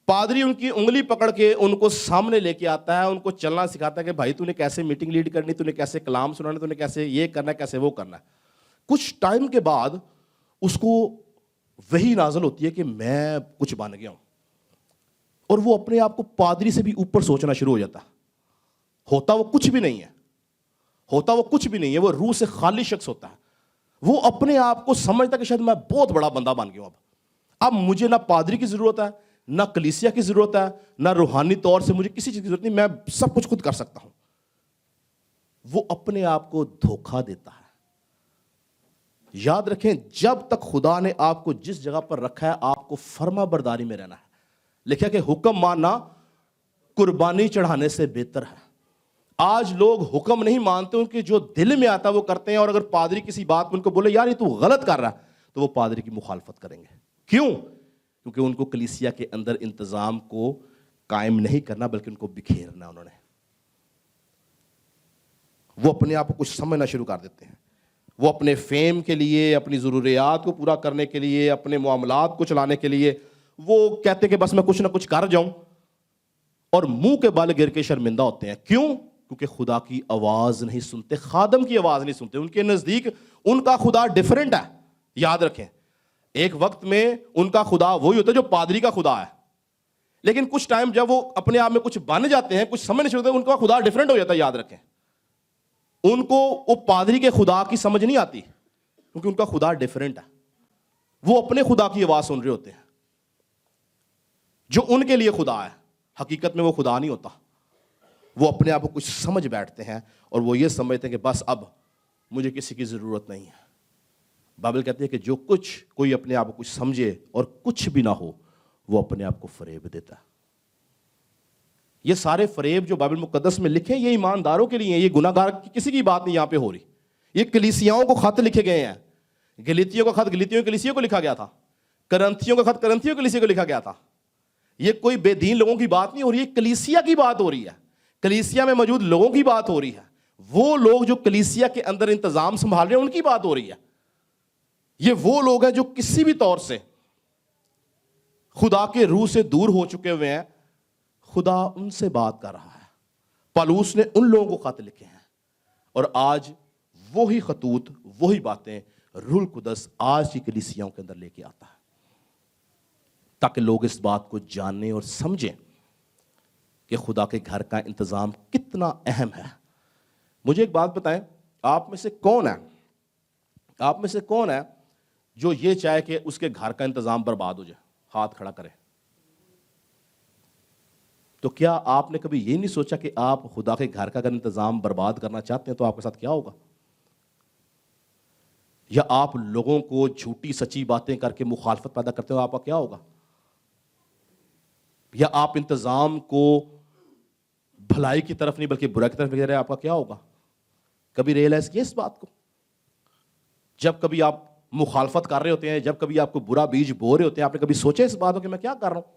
پادری ان کی انگلی پکڑ کے ان کو سامنے لے کے آتا ہے، ان کو چلنا سکھاتا ہے کہ بھائی تو نے کیسے میٹنگ لیڈ کرنی، تو نے کیسے کلام سنانا، تو نے کیسے یہ کرنا ہے، کیسے وہ کرنا ہے۔ کچھ ٹائم کے بعد اس کو وہی نازل ہوتی ہے کہ میں کچھ بن گیا ہوں، اور وہ اپنے آپ کو پادری سے بھی اوپر سوچنا شروع ہو جاتا ہے۔ ہوتا وہ کچھ بھی نہیں ہے، ہوتا وہ کچھ بھی نہیں ہے، وہ روح سے خالی شخص ہوتا ہے۔ وہ اپنے آپ کو سمجھتا کہ شاید میں بہت بڑا بندہ بن گیا ہوں، اب مجھے نہ پادری کی ضرورت ہے، نہ کلیسیا کی ضرورت ہے، نہ روحانی طور سے مجھے کسی چیز کی ضرورت نہیں، میں سب کچھ خود کر سکتا ہوں. وہ اپنے آپ کو دھوکہ دیتا ہے. یاد رکھیں جب تک خدا نے آپ کو جس جگہ پر رکھا ہے آپ کو فرما برداری میں رہنا ہے. لکھا کہ حکم ماننا قربانی چڑھانے سے بہتر ہے. آج لوگ حکم نہیں مانتے، ان کے جو دل میں آتا ہے وہ کرتے ہیں، اور اگر پادری کسی بات میں ان کو بولے یار یہ تو غلط کر رہا ہے تو وہ پادری کی مخالفت کریں گے. کیوں؟ کیونکہ ان کو کلیسیا کے اندر انتظام کو قائم نہیں کرنا بلکہ ان کو بکھیرنا. انہوں نے وہ اپنے آپ کو کچھ سمجھنا شروع کر دیتے ہیں. وہ اپنے فیم کے لیے، اپنی ضروریات کو پورا کرنے کے لیے، اپنے معاملات کو چلانے کے لیے وہ کہتے ہیں کہ بس میں کچھ نہ کچھ کر جاؤں، اور منہ کے بال گر کے شرمندہ ہوتے ہیں. کیوں؟ کیونکہ خدا کی آواز نہیں سنتے، خادم کی آواز نہیں سنتے. ان کے نزدیک ان کا خدا ڈیفرنٹ ہے. یاد رکھیں ایک وقت میں ان کا خدا وہی ہوتا ہے جو پادری کا خدا ہے، لیکن کچھ ٹائم جب وہ اپنے آپ میں کچھ بن جاتے ہیں، کچھ سمجھنے شروع ہوتے ہیں، ان کا خدا ڈیفرنٹ ہو جاتا ہے. یاد رکھیں ان کو وہ پادری کے خدا کی سمجھ نہیں آتی کیونکہ ان کا خدا ڈیفرنٹ ہے. وہ اپنے خدا کی آواز سن رہے ہوتے ہیں جو ان کے لیے خدا ہے. حقیقت میں وہ خدا نہیں ہوتا. وہ اپنے آپ کو کچھ سمجھ بیٹھتے ہیں اور وہ یہ سمجھتے ہیں کہ بس اب مجھے کسی کی ضرورت نہیں ہے. بائبل کہتی ہے کہ جو کچھ کوئی اپنے آپ کو کچھ سمجھے اور کچھ بھی نہ ہو وہ اپنے آپ کو فریب دیتا ہے. یہ سارے فریب جو بائبل مقدس میں لکھے یہ ایمانداروں کے لیے ہیں. یہ گناہ گار کسی کی بات نہیں یہاں پہ ہو رہی. یہ کلیسیاؤں کو خط لکھے گئے ہیں. گلیتیوں کا خط گلیتیوں کی کلیسیوں کو لکھا گیا تھا. کرنتھیوں کا خط کرنتھیوں کی کلیسیوں کو لکھا گیا تھا. یہ کوئی بے دین لوگوں کی بات نہیں ہو رہی ہے، کلیسیا کی بات ہو رہی ہے. کلیسیا میں موجود لوگوں کی بات ہو رہی ہے. وہ لوگ جو کلیسیا کے اندر انتظام سنبھال رہے ہیں ان کی بات ہو رہی ہے. یہ وہ لوگ ہیں جو کسی بھی طور سے خدا کے روح سے دور ہو چکے ہوئے ہیں. خدا ان سے بات کر رہا ہے. پالوس نے ان لوگوں کو خط لکھے ہیں اور آج وہی خطوط وہی باتیں روح القدس آج کی کلیسیاؤں کے اندر لے کے آتا ہے تاکہ لوگ اس بات کو جانیں اور سمجھیں کہ خدا کے گھر کا انتظام کتنا اہم ہے. مجھے ایک بات بتائیں، آپ میں سے کون ہے جو یہ چاہے کہ اس کے گھر کا انتظام برباد ہو جائے؟ ہاتھ کھڑا کرے. تو کیا آپ نے کبھی یہ نہیں سوچا کہ آپ خدا کے گھر کا اگر انتظام برباد کرنا چاہتے ہیں تو آپ کے ساتھ کیا ہوگا؟ یا آپ لوگوں کو جھوٹی سچی باتیں کر کے مخالفت پیدا کرتے ہو، آپ کا کیا ہوگا؟ یا آپ انتظام کو بھلائی کی طرف نہیں بلکہ برائی کی طرف لے رہے ہیں، آپ کا کیا ہوگا؟ کبھی ریئلائز کیا اس بات کو؟ جب کبھی آپ مخالفت کر رہے ہوتے ہیں، جب کبھی آپ کو برا بیج بو رہے ہوتے ہیں، آپ نے کبھی سوچا اس بات کو کہ میں کیا کر رہا ہوں؟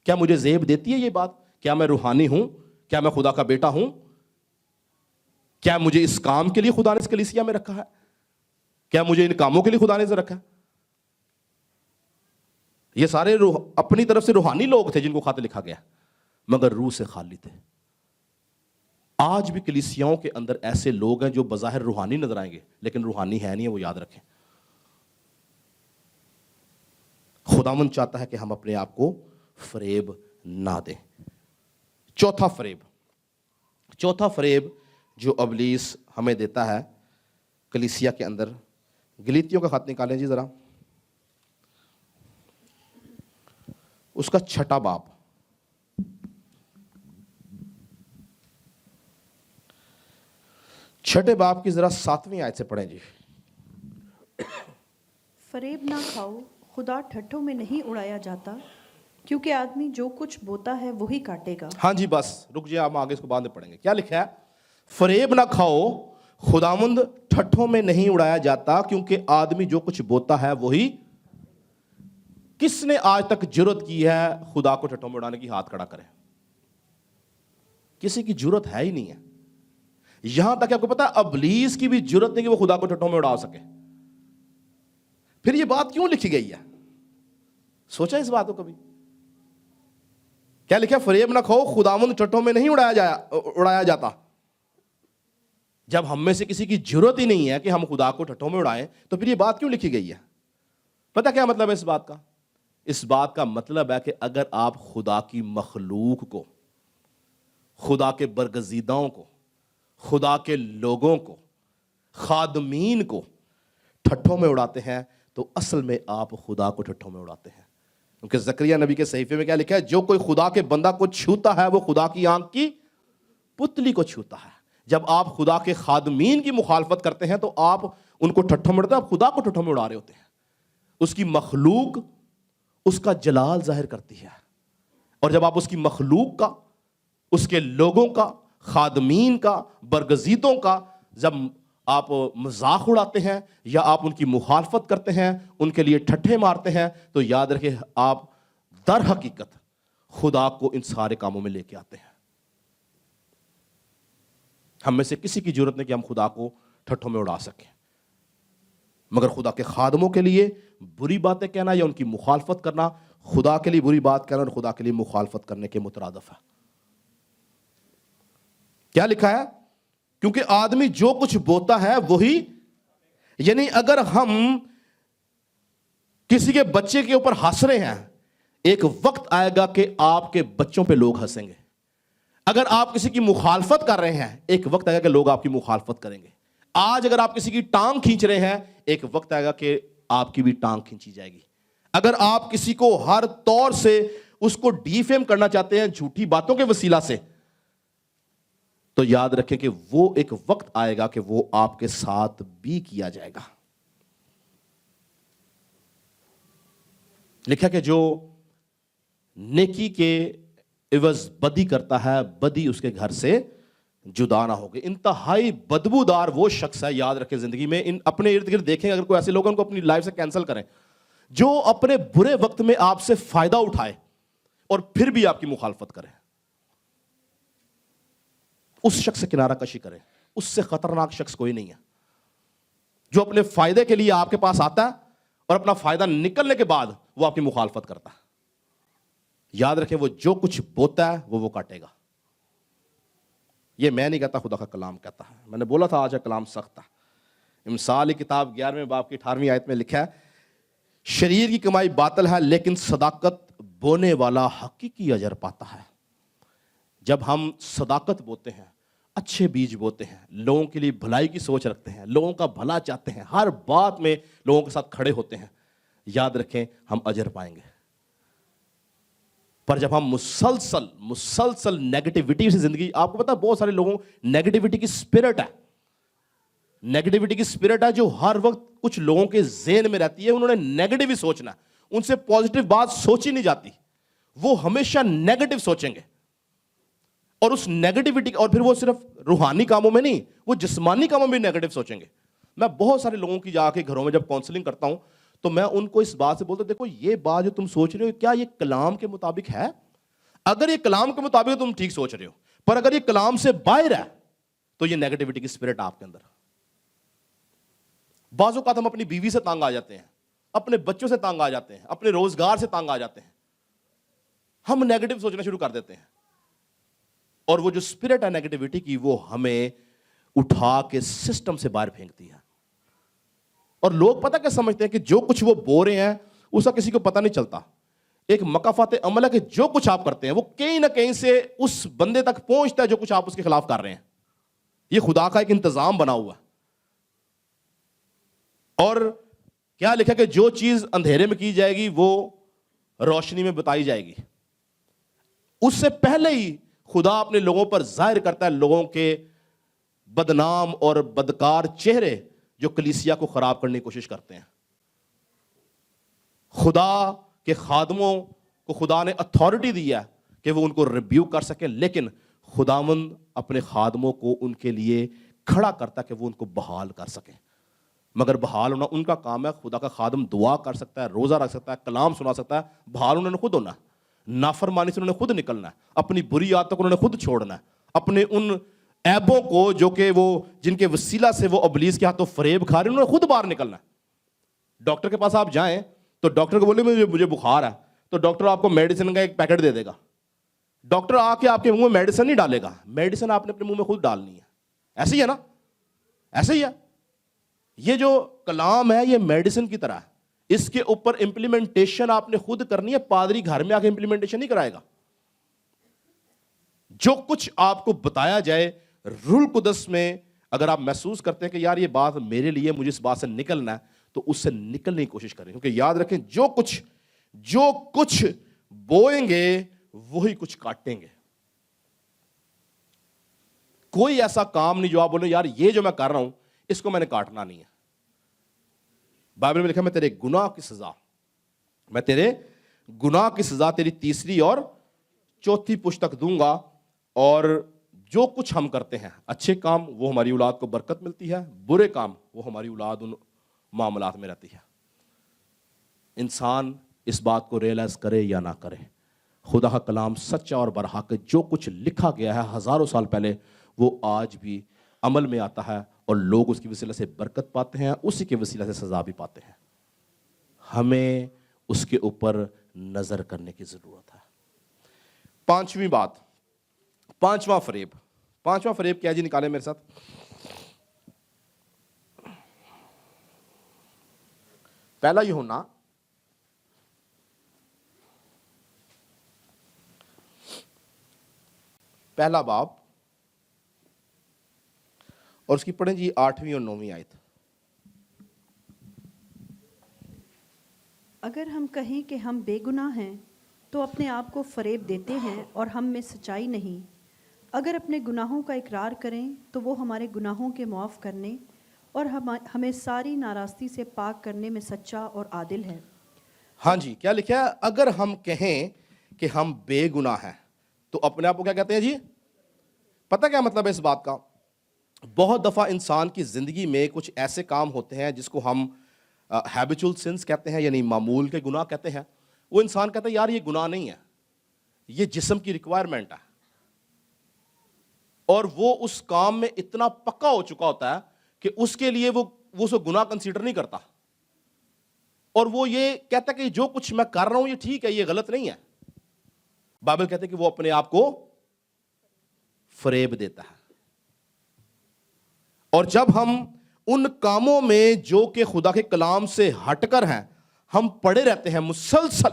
کیا مجھے زیب دیتی ہے یہ بات؟ کیا میں روحانی ہوں؟ کیا میں خدا کا بیٹا ہوں؟ کیا مجھے اس کام کے لیے خدا نے اس کلیسیا میں رکھا ہے؟ کیا مجھے ان کاموں کے لیے خدا نے رکھا ہے؟ یہ سارے اپنی طرف سے روحانی لوگ تھے جن کو خط لکھا گیا مگر روح سے خالی تھے. آج بھی کلیسیاؤں کے اندر ایسے لوگ ہیں جو بظاہر روحانی نظر آئیں گے لیکن روحانی ہے نہیں ہے. وہ یاد رکھیں. خداوند چاہتا ہے کہ ہم اپنے آپ کو فریب نہ دیں. چوتھا فریب جو ابلیس ہمیں دیتا ہے کلیسیا کے اندر، گلیتیوں کا خط نکالیں جی ذرا، اس کا 6 باب، چھٹے باب کی ذرا 7ویں آیت سے پڑھیں جی. فریب نہ کھاؤ، خدا ٹھٹھوں میں نہیں اڑایا جاتا، کیونکہ آدمی جو کچھ بوتا ہے وہی کاٹے گا. ہاں جی بس رک جائے، ہم آگے اس کو بعد میں پڑھیں گے. کیا لکھا ہے؟ فریب نہ کھاؤ، خداوند ٹھٹھوں میں نہیں اڑایا جاتا، کیونکہ آدمی جو کچھ بوتا ہے وہی. کس نے آج تک جرت کی ہے خدا کو ٹھٹھوں میں اڑانے کی؟ ہاتھ کھڑا کرے. کسی کی جرت ہے ہی نہیں ہے. یہاں تک آپ کو پتا ہے ابلیس کی بھی جرت نہیں کہ وہ خدا کو ٹھٹھوں میں اڑا سکے. پھر یہ بات کیوں لکھی گئی ہے؟ سوچا اس بات کو کبھی؟ کیا لکھا؟ فریب نہ کھاؤ، خداوند ٹھٹھوں میں نہیں اڑایا جاتا. جب ہم میں سے کسی کی جرت ہی نہیں ہے کہ ہم خدا کو ٹھٹھوں میں اڑائیں تو پھر یہ بات کیوں لکھی گئی ہے؟ پتہ کیا مطلب ہے اس بات کا؟ اس بات کا مطلب ہے کہ اگر آپ خدا کی مخلوق کو، خدا کے برگزیداؤں کو، خدا کے لوگوں کو، خادمین کو ٹھٹھوں میں اڑاتے ہیں تو اصل میں آپ خدا کو ٹھٹھوں میں اڑاتے ہیں. کیونکہ زکریا نبی کے صحیفے میں کیا لکھا ہے؟ جو کوئی خدا کے بندہ کو چھوتا ہے وہ خدا کی آنکھ کی پتلی کو چھوتا ہے. جب آپ خدا کے خادمین کی مخالفت کرتے ہیں تو آپ ان کو ٹھٹھوں میں اڑاتے ہیں، آپ خدا کو ٹھٹھوں میں اڑا رہے ہوتے ہیں. اس کی مخلوق اس کا جلال ظاہر کرتی ہے، اور جب آپ اس کی مخلوق کا، اس کے لوگوں کا، خادمین کا، برگزیدوں کا جب آپ مذاق اڑاتے ہیں یا آپ ان کی مخالفت کرتے ہیں، ان کے لیے ٹھٹھے مارتے ہیں، تو یاد رکھیں آپ در حقیقت خدا کو ان سارے کاموں میں لے کے آتے ہیں. ہم میں سے کسی کی ضرورت نہیں کہ ہم خدا کو ٹھٹھوں میں اڑا سکیں، مگر خدا کے خادموں کے لیے بری باتیں کہنا یا ان کی مخالفت کرنا خدا کے لیے بری بات کہنا اور خدا کے لیے مخالفت کرنے کے مترادف ہے. کیا لکھا ہے؟ کیونکہ آدمی جو کچھ بوتا ہے وہی، یعنی اگر ہم کسی کے بچے کے اوپر ہنس رہے ہیں، ایک وقت آئے گا کہ آپ کے بچوں پہ لوگ ہنسیں گے. اگر آپ کسی کی مخالفت کر رہے ہیں، ایک وقت آئے گا کہ لوگ آپ کی مخالفت کریں گے. آج اگر آپ کسی کی ٹانگ کھینچ رہے ہیں، ایک وقت آئے گا کہ آپ کی بھی ٹانگ کھینچی جائے گی. اگر آپ کسی کو ہر طور سے اس کو ڈیفیم کرنا چاہتے ہیں جھوٹی باتوں کے وسیلہ سے، تو یاد رکھیں کہ وہ ایک وقت آئے گا کہ وہ آپ کے ساتھ بھی کیا جائے گا. لکھا کہ جو نیکی کے عوض بدی کرتا ہے، بدی اس کے گھر سے جدا نہ ہوگی. انتہائی بدبودار وہ شخص ہے، یاد رکھیں زندگی میں اپنے ارد گرد دیکھیں اگر کوئی ایسے لوگ ہیں ان کو اپنی لائف سے کینسل کریں جو اپنے برے وقت میں آپ سے فائدہ اٹھائے اور پھر بھی آپ کی مخالفت کریں. اس شخص سے کنارہ کشی کریں. اس سے خطرناک شخص کوئی نہیں ہے جو اپنے فائدے کے لیے آپ کے پاس آتا ہے اور اپنا فائدہ نکلنے کے بعد وہ آپ کی مخالفت کرتا ہے. یاد رکھیں وہ جو کچھ بوتا ہے وہ کاٹے گا. یہ میں نہیں کہتا، خدا کا کلام کہتا ہے. میں نے بولا تھا آج کا کلام سخت ہے. امثال کی کتاب 11ویں باب کی 18ویں آیت میں لکھا ہے، شریر کی کمائی باطل ہے لیکن صداقت بونے والا حقیقی اجر پاتا ہے. جب ہم صداقت بوتے ہیں، اچھے بیج بوتے ہیں، لوگوں کے لیے بھلائی کی سوچ رکھتے ہیں، لوگوں کا بھلا چاہتے ہیں، ہر بات میں لوگوں کے ساتھ کھڑے ہوتے ہیں، یاد رکھیں ہم اجر پائیں گے. پر جب ہم مسلسل نیگیٹیوٹی سے زندگی، آپ کو پتا بہت سارے لوگوں نیگیٹیوٹی کی اسپرٹ ہے، نیگیٹیوٹی کی اسپرٹ ہے جو ہر وقت کچھ لوگوں کے ذہن میں رہتی ہے. انہوں نے نیگیٹو ہی سوچنا ہے، ان سے پازیٹو بات سوچی نہیں جاتی. وہ ہمیشہ نیگیٹو سوچیں گے اور اس نیگیٹیوٹی، اور پھر وہ صرف روحانی کاموں میں نہیں، وہ جسمانی کاموں میں نیگیٹو سوچیں گے. میں بہت سارے لوگوں کی جا کے گھروں میں جب کاؤنسلنگ کرتا ہوں تو میں ان کو اس بات سے بولتا ہوں، دیکھو یہ بات جو تم سوچ رہے ہو کیا یہ کلام کے مطابق ہے؟ اگر یہ کلام کے مطابق تم ٹھیک سوچ رہے ہو، پر اگر یہ کلام سے باہر ہے تو یہ نیگیٹیوٹی کی اسپرٹ آپ کے اندر. بعض اوقات ہم اپنی بیوی سے تانگ آ جاتے ہیں، اپنے بچوں سے تانگ آ جاتے ہیں، اپنے روزگار سے تانگ آ جاتے ہیں، ہم نیگیٹو سوچنا شروع کر دیتے ہیں، اور وہ جو اسپرٹ ہے نیگیٹیوٹی کی وہ ہمیں اٹھا کے سسٹم سے باہر پھینکتی ہے. اور لوگ پتہ کیا سمجھتے ہیں کہ جو کچھ وہ بول رہے ہیں اس کا کسی کو پتہ نہیں چلتا. ایک مکافات عمل ہے کہ جو کچھ آپ کرتے ہیں وہ کہیں نہ کہیں سے اس بندے تک پہنچتا ہے جو کچھ آپ اس کے خلاف کر رہے ہیں. یہ خدا کا ایک انتظام بنا ہوا ہے. اور کیا لکھا کہ جو چیز اندھیرے میں کی جائے گی وہ روشنی میں بتائی جائے گی. اس سے پہلے ہی خدا اپنے لوگوں پر ظاہر کرتا ہے لوگوں کے بدنام اور بدکار چہرے جو کلیسیا کو خراب کرنے کی کوشش کرتے ہیں. خدا کے خادموں کو خدا نے اتھارٹی دی ہے کہ وہ ان کو ریبیو کر سکیں، لیکن خداوند اپنے خادموں کو ان کے لیے کھڑا کرتا ہے کہ وہ ان کو بحال کر سکیں. مگر بحال ہونا ان کا کام ہے. خدا کا خادم دعا کر سکتا ہے، روزہ رکھ سکتا ہے، کلام سنا سکتا ہے. بحال انہوں نے خود ہونا ہے، نافرمانی سے انہوں نے خود نکلنا ہے، اپنی بری عادتوں کو انہوں نے خود چھوڑنا ہے، اپنے ان عیبوں کو جو کہ وہ جن کے وسیلہ سے وہ ابلیس کے ہاتھوں فریب کھا رہے ہیں انہوں نے خود باہر نکلنا ہے. ڈاکٹر کے پاس آپ جائیں تو ڈاکٹر کو بولے مجھے بخار ہے تو ڈاکٹر آپ کو میڈیسن کا ایک پیکٹ دے دے گا. ڈاکٹر آ کے آپ کے منہ میں میڈیسن نہیں ڈالے گا، میڈیسن آپ نے اپنے منہ میں خود ڈالنی ہے. ایسے ہی ہے نا، ایسے ہی ہے. یہ جو کلام ہے یہ میڈیسن کی طرح ہے، اس کے اوپر امپلیمنٹیشن آپ نے خود کرنی ہے. پادری گھر میں آ کے امپلیمنٹیشن نہیں کرائے گا. جو کچھ آپ کو بتایا جائے روح القدس میں اگر آپ محسوس کرتے ہیں کہ یار یہ بات میرے لیے، مجھے اس بات سے نکلنا ہے، تو اس سے نکلنے کی کوشش کریں. کیونکہ یاد رکھیں جو کچھ جو کچھ بوئیں گے وہی کچھ کاٹیں گے. کوئی ایسا کام نہیں جو آپ بولے یار یہ جو میں کر رہا ہوں اس کو میں نے کاٹنا نہیں ہے. بائبل میں لکھا میں تیرے گناہ کی سزا، میں تیرے گناہ کی سزا تیری تیسری اور چوتھی پشت تک دوں گا. اور جو کچھ ہم کرتے ہیں، اچھے کام وہ ہماری اولاد کو برکت ملتی ہے، برے کام وہ ہماری اولاد ان معاملات میں رہتی ہے. انسان اس بات کو ریئلائز کرے یا نہ کرے، خدا کا کلام سچا اور برحق ہے. جو کچھ لکھا گیا ہے ہزاروں سال پہلے وہ آج بھی عمل میں آتا ہے، اور لوگ اس کی وسیلہ سے برکت پاتے ہیں، اسی کے وسیلہ سے سزا بھی پاتے ہیں. ہمیں اس کے اوپر نظر کرنے کی ضرورت ہے. پانچویں بات، پانچواں فریب. پانچواں فریب کیا جی؟ نکالے میرے ساتھ. پہلا یوحنا پہلا باب اور اس کی پڑھیں جی 8ویں اور 9ویں آیت. اگر ہم کہیں کہ ہم بے گناہ ہیں تو اپنے آپ کو فریب دیتے ہیں اور ہم میں سچائی نہیں. اگر اپنے گناہوں کا اقرار کریں تو وہ ہمارے گناہوں کے معاف کرنے اور ہمیں ساری ناراستی سے پاک کرنے میں سچا اور عادل ہے. ہاں جی، کیا لکھا ہے؟ اگر ہم کہیں کہ ہم بے گناہ ہیں تو اپنے آپ کو کیا کہتے ہیں جی؟ پتہ کیا مطلب ہے اس بات کا؟ بہت دفعہ انسان کی زندگی میں کچھ ایسے کام ہوتے ہیں جس کو ہم ہیبیچول سنس کہتے ہیں، یعنی معمول کے گناہ کہتے ہیں. وہ انسان کہتا ہے یار یہ گناہ نہیں ہے، یہ جسم کی ریکوائرمنٹ ہے. اور وہ اس کام میں اتنا پکا ہو چکا ہوتا ہے کہ اس کے لیے وہ اس کو گناہ کنسیڈر نہیں کرتا، اور وہ یہ کہتا ہے کہ جو کچھ میں کر رہا ہوں یہ ٹھیک ہے، یہ غلط نہیں ہے. بائبل کہتے ہیں کہ وہ اپنے آپ کو فریب دیتا ہے. اور جب ہم ان کاموں میں جو کہ خدا کے کلام سے ہٹ کر ہیں ہم پڑے رہتے ہیں مسلسل،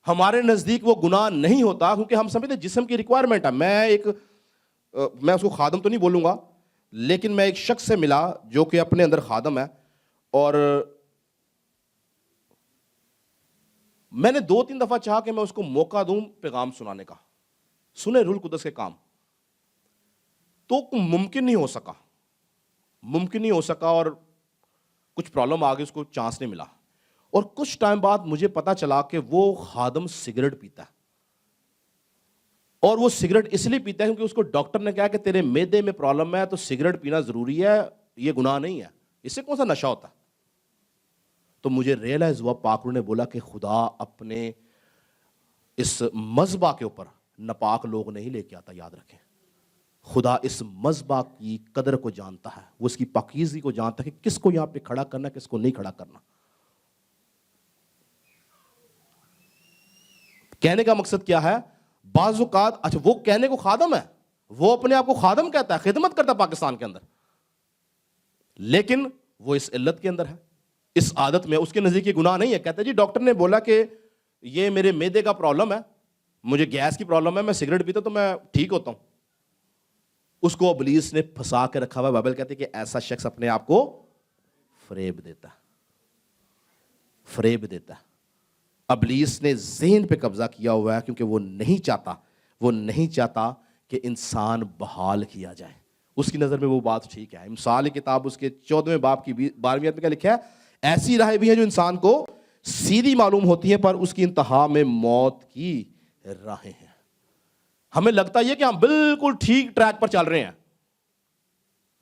ہمارے نزدیک وہ گناہ نہیں ہوتا، کیونکہ ہم سمجھتے ہیں جسم کی ریکوائرمنٹ ہے. میں اس کو خادم تو نہیں بولوں گا، لیکن میں ایک شخص سے ملا جو کہ اپنے اندر خادم ہے، اور میں نے 2-3 دفعہ چاہا کہ میں اس کو موقع دوں پیغام سنانے کا، سنے روح القدس کے کام، تو ممکن نہیں ہو سکا اور کچھ پرابلم آ گئی، اس کو چانس نہیں ملا. اور کچھ ٹائم بعد مجھے پتا چلا کہ وہ خادم سگریٹ پیتا ہے، اور وہ سگریٹ اس لیے پیتا ہے کیونکہ اس کو ڈاکٹر نے کہا کہ تیرے معدے میں پرابلم ہے تو سگریٹ پینا ضروری ہے، یہ گناہ نہیں ہے، اس سے کون سا نشہ ہوتا ہے. تو مجھے ریئلائز ہوا پاک روح نے بولا کہ خدا اپنے اس مذبح کے اوپر ناپاک لوگ نہیں لے کے آتا. یاد رکھیں، خدا اس مذبح کی قدر کو جانتا ہے، وہ اس کی پاکیزگی کو جانتا ہے کہ کس کو یہاں پہ کھڑا کرنا ہے، کس کو نہیں کھڑا کرنا. کہنے کا مقصد کیا ہے؟ بعض اوقات اچھا وہ کہنے کو خادم ہے، وہ اپنے آپ کو خادم کہتا ہے، خدمت کرتا ہے پاکستان کے اندر، لیکن وہ اس علت کے اندر ہے، اس عادت میں. اس کے نزدیک یہ گناہ نہیں ہے. کہتا ہے جی ڈاکٹر نے بولا کہ یہ میرے معدے کا پرابلم ہے، مجھے گیس کی پرابلم ہے، میں سگریٹ پیتا تو میں ٹھیک ہوتا ہوں. اس کو ابلیس نے پھنسا کے رکھا ہوا ہے. بائبل کہتے ہے کہ ایسا شخص اپنے آپ کو فریب دیتا ہے. ابلیس نے ذہن پہ قبضہ کیا ہوا ہے، کیونکہ وہ نہیں چاہتا کہ انسان بحال کیا جائے. اس کی نظر میں وہ بات ٹھیک ہے. مثال کی کتاب اس کے 14ویں باب کی 12ویں آیت میں کیا لکھا ہے؟ ایسی راہیں بھی ہیں جو انسان کو سیدھی معلوم ہوتی ہیں پر اس کی انتہا میں موت کی راہیں ہیں. ہمیں لگتا یہ کہ ہم بالکل ٹھیک ٹریک پر چل رہے ہیں،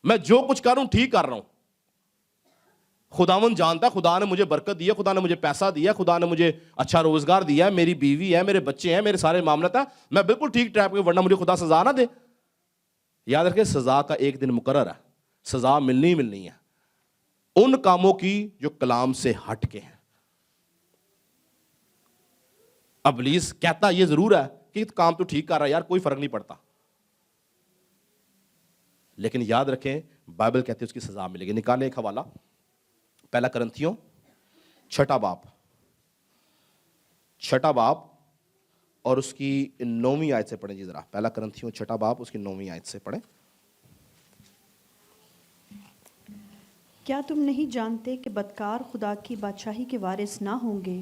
میں جو کچھ کر رہا ہوں ٹھیک کر رہا ہوں. خداوند جانتا ہے، خدا نے مجھے برکت دی ہے، خدا نے مجھے پیسہ دیا، خدا نے مجھے اچھا روزگار دیا ہے، میری بیوی ہے، میرے بچے ہیں، میرے سارے معاملات ہیں، میں بالکل ٹھیک ٹریک پہ، ورنہ مجھے خدا سزا نہ دے. یاد رکھیں سزا کا ایک دن مقرر ہے، سزا ملنی ہے ان کاموں کی جو کلام سے ہٹ کے ہیں. ابلیس کہتا یہ ضرور ہے کہ کام تو ٹھیک کر رہا ہے یار، کوئی فرق نہیں پڑتا، لیکن یاد رکھیں بائبل کہتے ہیں اس کی سزا ملے گی. نکالیں ایک حوالہ، پہلا کرنتھیوں 6 باب اور اس کی 9ویں آیت سے پڑھیں جی ذرا. پہلا کرنتھیوں 6 باب اس کی 9ویں آیت سے پڑھیں. کیا تم نہیں جانتے کہ بدکار خدا کی بادشاہی کے وارث نہ ہوں گے؟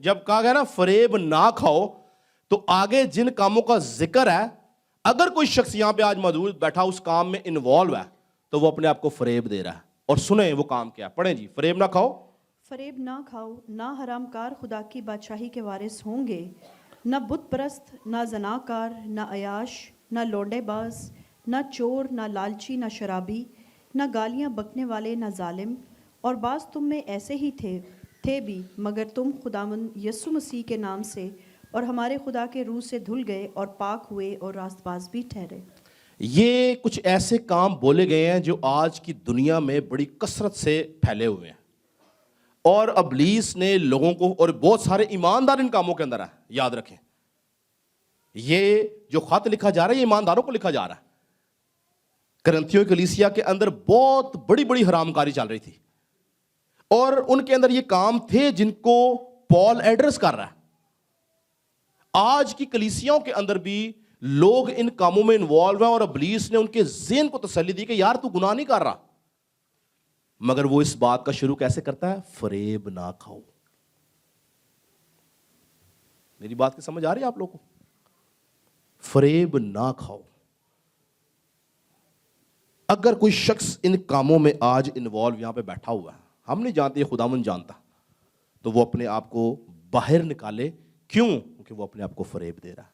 جب کہا گیا نا فریب نہ کھاؤ تو آگے جن کاموں کا ذکر ہے اگر کوئی شخص یہاں پہ آج موجود بیٹھا اس کام میں انوالو ہے تو وہ اپنے آپ کو فریب دے رہا ہے. اور سنیں وہ کام کیا ہے, پڑھیں جی. فریب نہ کھاؤ, فریب نہ کھاؤ, نہ حرامکار خدا کی بادشاہی کے وارث ہوں گے, نہ بت پرست, نہ زناکار, نہ عیاش, نہ لونڈے باز, نہ چور, نہ لالچی, نہ شرابی, نہ گالیاں بکنے والے, نہ ظالم. اور بعض تم میں ایسے ہی تھے بھی, مگر تم خداوند یسوع مسیح کے نام سے اور ہمارے خدا کے روح سے دھل گئے اور پاک ہوئے اور راست باز بھی ٹھہرے. یہ کچھ ایسے کام بولے گئے ہیں جو آج کی دنیا میں بڑی کثرت سے پھیلے ہوئے ہیں, اور ابلیس نے لوگوں کو, اور بہت سارے ایماندار ان کاموں کے اندر ہیں. یاد رکھیں یہ جو خط لکھا جا رہا ہے یہ ایمانداروں کو لکھا جا رہا ہے. کرنتھیوں کلیسیا کے اندر بہت بڑی بڑی حرام کاری چل رہی تھی, اور ان کے اندر یہ کام تھے جن کو پال ایڈریس کر رہا ہے. آج کی کلیسیاؤں کے اندر بھی لوگ ان کاموں میں انوالو ہیں, اور ابلیس نے ان کے ذہن کو تسلی دی کہ یار تو گناہ نہیں کر رہا, مگر وہ اس بات کا شروع کیسے کرتا ہے؟ فریب نہ کھاؤ. میری بات کی سمجھ آ رہی ہے آپ لوگوں کو؟ فریب نہ کھاؤ. اگر کوئی شخص ان کاموں میں آج انوالو یہاں پہ بیٹھا ہوا ہے, ہم نہیں جانتے, یہ خداوند جانتا, تو وہ اپنے آپ کو باہر نکالے. کیوں؟ کیونکہ وہ اپنے آپ کو فریب دے رہا ہے.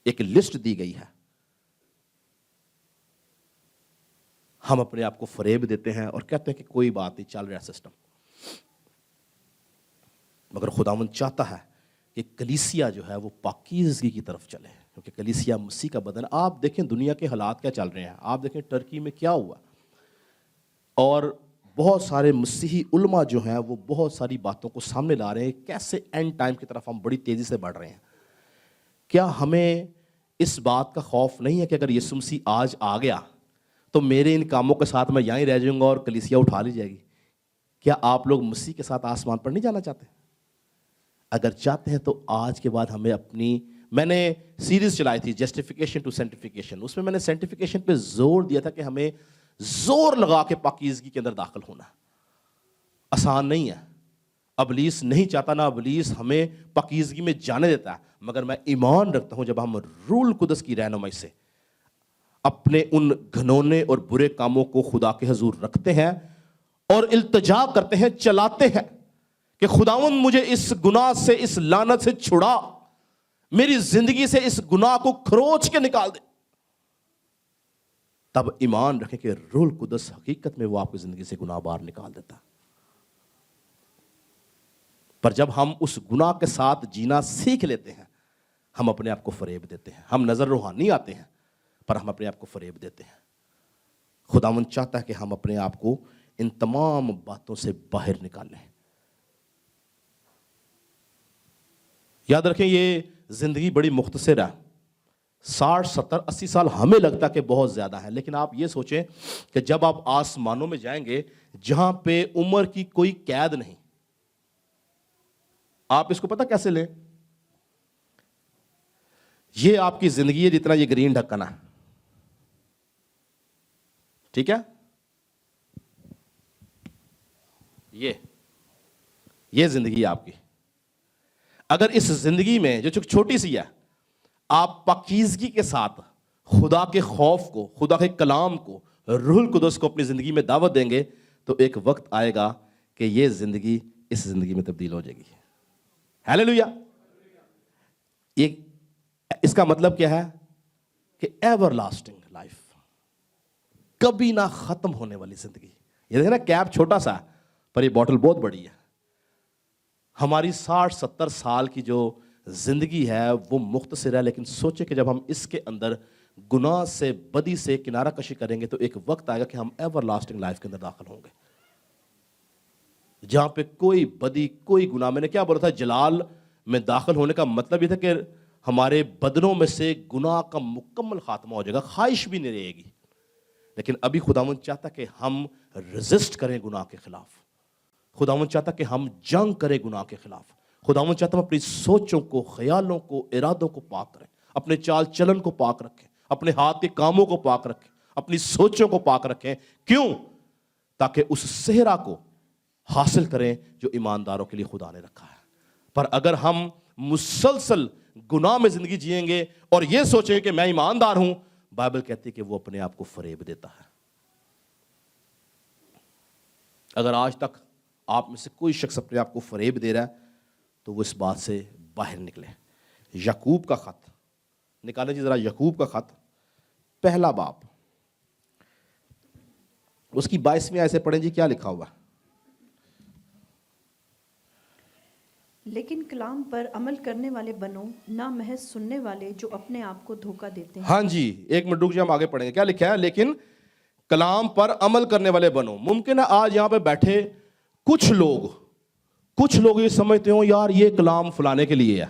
ایک لسٹ دی گئی ہے, ہم اپنے آپ کو فریب دیتے ہیں اور کہتے ہیں کہ کوئی بات نہیں, چل رہا سسٹم. مگر خداوند چاہتا ہے کہ کلیسیا جو ہے وہ پاکیزگی کی طرف چلے, کیونکہ کلیسیا مسیح کا بدن. آپ دیکھیں دنیا کے حالات کیا چل رہے ہیں, آپ دیکھیں ٹرکی میں کیا ہوا, اور بہت سارے مسیحی علماء جو ہیں وہ بہت ساری باتوں کو سامنے لا رہے ہیں, کیسے اینڈ ٹائم کی طرف ہم بڑی تیزی سے بڑھ رہے ہیں. کیا ہمیں اس بات کا خوف نہیں ہے کہ اگر یسوع مسیح آج آ گیا تو میرے ان کاموں کے ساتھ میں یہیں رہ جاؤں گا اور کلیسیا اٹھا لی جائے گی؟ کیا آپ لوگ مسیح کے ساتھ آسمان پر نہیں جانا چاہتے؟ اگر چاہتے ہیں تو آج کے بعد ہمیں اپنی, میں نے سیریز چلائی تھی جسٹیفیکیشن ٹو سینٹیفیکیشن, اس میں میں نے سینٹیفیکیشن پہ زور دیا تھا کہ ہمیں زور لگا کے پاکیزگی کے اندر داخل ہونا. آسان نہیں ہے, ابلیس نہیں چاہتا, نہ ابلیس ہمیں پاکیزگی میں جانے دیتا ہے. مگر میں ایمان رکھتا ہوں جب ہم روح القدس کی رہنمائی سے اپنے ان گھنونے اور برے کاموں کو خدا کے حضور رکھتے ہیں اور التجا کرتے ہیں, چلاتے ہیں کہ خداوند مجھے اس گناہ سے, اس لعنت سے چھڑا, میری زندگی سے اس گناہ کو کھروچ کے نکال دے, تب ایمان رکھیں کہ روح القدس حقیقت میں وہ آپ کی زندگی سے گناہ باہر نکال دیتا. پر جب ہم اس گناہ کے ساتھ جینا سیکھ لیتے ہیں ہم اپنے آپ کو فریب دیتے ہیں. ہم نظر روحانی آتے ہیں پر ہم اپنے آپ کو فریب دیتے ہیں. خداوند چاہتا ہے کہ ہم اپنے آپ کو ان تمام باتوں سے باہر نکالیں. یاد رکھیں یہ زندگی بڑی مختصر ہے, 60 70 80 سال ہمیں لگتا کہ بہت زیادہ ہے, لیکن آپ یہ سوچیں کہ جب آپ آسمانوں میں جائیں گے جہاں پہ عمر کی کوئی قید نہیں. آپ اس کو پتہ کیسے لیں؟ یہ آپ کی زندگی ہے جتنا یہ گرین ڈھکن ہے, ٹھیک ہے, یہ زندگی آپ کی. اگر اس زندگی میں جو چھوٹی سی ہے آپ پاکیزگی کے ساتھ خدا کے خوف کو, خدا کے کلام کو, روح القدس کو اپنی زندگی میں دعوت دیں گے تو ایک وقت آئے گا کہ یہ زندگی اس زندگی میں تبدیل ہو جائے گی. ہیلیلویا. یہ اس کا مطلب کیا ہے کہ ایور لاسٹنگ لائف, کبھی نہ ختم ہونے والی زندگی. یہ دیکھیں نا کیپ چھوٹا سا پر یہ بوٹل بہت بڑی ہے. ہماری 60 70 سال کی جو زندگی ہے وہ مختصر ہے, لیکن سوچیں کہ جب ہم اس کے اندر گناہ سے, بدی سے کنارہ کشی کریں گے تو ایک وقت آئے گا کہ ہم ایور لاسٹنگ لائف کے اندر داخل ہوں گے جہاں پہ کوئی بدی, کوئی گناہ. میں نے کیا بولا تھا, جلال میں داخل ہونے کا مطلب یہ تھا کہ ہمارے بدنوں میں سے گناہ کا مکمل خاتمہ ہو جائے گا, خواہش بھی نہیں رہے گی. لیکن ابھی خداوند چاہتا کہ ہم ریزسٹ کریں گناہ کے خلاف. خداوند چاہتا کہ ہم جنگ کریں گناہ کے خلاف. خداوند چاہتا ہم اپنی سوچوں کو, خیالوں کو, ارادوں کو پاک کریں, اپنے چال چلن کو پاک رکھیں, اپنے ہاتھ کے کاموں کو پاک رکھیں, اپنی سوچوں کو پاک رکھیں. کیوں؟ تاکہ اس صحرا کو حاصل کریں جو ایمانداروں کے لیے خدا نے رکھا ہے. پر اگر ہم مسلسل گناہ میں زندگی جئیں گے اور یہ سوچیں گے کہ میں ایماندار ہوں، بائبل کہتی ہے کہ وہ اپنے آپ کو فریب دیتا ہے. اگر آج تک آپ میں سے کوئی شخص اپنے آپ کو فریب دے رہا ہے تو وہ اس بات سے باہر نکلے. یعقوب کا خط نکالیں جی ذرا، یعقوب کا خط پہلا باب، اس کی 22ویں آیت سے پڑھیں جی، کیا لکھا ہوا ہے؟ لیکن کلام پر عمل کرنے والے بنو، نہ محض سننے والے جو اپنے آپ کو دھوکہ دیتے ہیں. ہاں جی، ایک منٹ رک جائیں، ہم آگے پڑھیں گے. کیا لکھا ہے؟ لیکن کلام پر عمل کرنے والے بنو. ممکن ہے آج یہاں پہ بیٹھے کچھ لوگ یہ سمجھتے ہوں یار یہ کلام فلانے کے لیے ہے.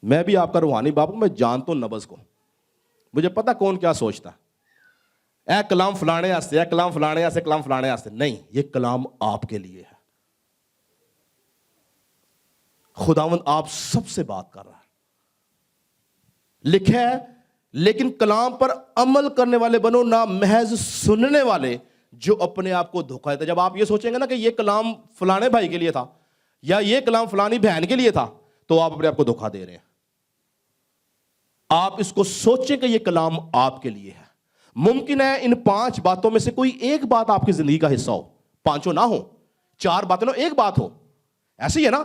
میں بھی آپ کا روحانی باپ ہوں، میں جانتا ہوں نبض کو، مجھے پتا کون کیا سوچتا ہے. اے کلام فلانے واسطے، اے کلام فلانے واسطے، کلام فلانے واسطے. نہیں، یہ کلام آپ کے لیے ہے. خداوند آپ سب سے بات کر رہا ہے. لکھا ہے لیکن کلام پر عمل کرنے والے بنو، نہ محض سننے والے جو اپنے آپ کو دھوکہ دیتے. جب آپ یہ سوچیں گے نا کہ یہ کلام فلانے بھائی کے لیے تھا یا یہ کلام فلانی بہن کے لیے تھا، تو آپ اپنے آپ کو دھوکہ دے رہے ہیں. آپ اس کو سوچیں کہ یہ کلام آپ کے لیے ہے. ممکن ہے ان 5 باتوں میں سے کوئی ایک بات آپ کی زندگی کا حصہ ہو، 5 نہ ہو، 4 باتیں نہ، ایک بات ہو. ایسے ہی ہے نا،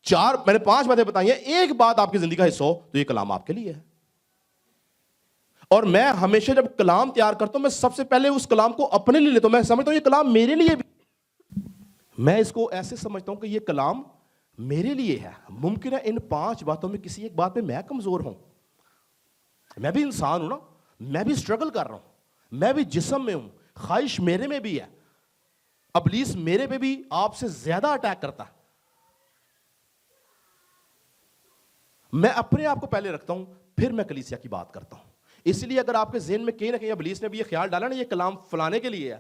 4 میں نے 5 باتیں بتائی ہیں، ایک بات آپ کی زندگی کا حصہ ہو تو یہ کلام آپ کے لیے ہے. اور میں ہمیشہ جب کلام تیار کرتا ہوں، میں سب سے پہلے اس کلام کو اپنے لیے لیتا ہوں. میں سمجھتا ہوں یہ کلام میرے لیے بھی، میں اس کو ایسے سمجھتا ہوں کہ یہ کلام میرے لیے ہے. ممکن ہے ان 5 باتوں میں کسی ایک بات میں میں کمزور ہوں. میں بھی انسان ہوں نا، میں بھی اسٹرگل کر رہا ہوں، میں بھی جسم میں ہوں، خواہش میرے میں بھی ہے، ابلیس میرے پہ بھی آپ سے زیادہ اٹیک کرتا ہے. میں اپنے آپ کو پہلے رکھتا ہوں، پھر میں کلیسیا کی بات کرتا ہوں. اس لیے اگر آپ کے ذہن میں کہیں نہ کہیں ابلیس نے بھی یہ خیال ڈالا نا یہ کلام فلانے کے لیے ہے،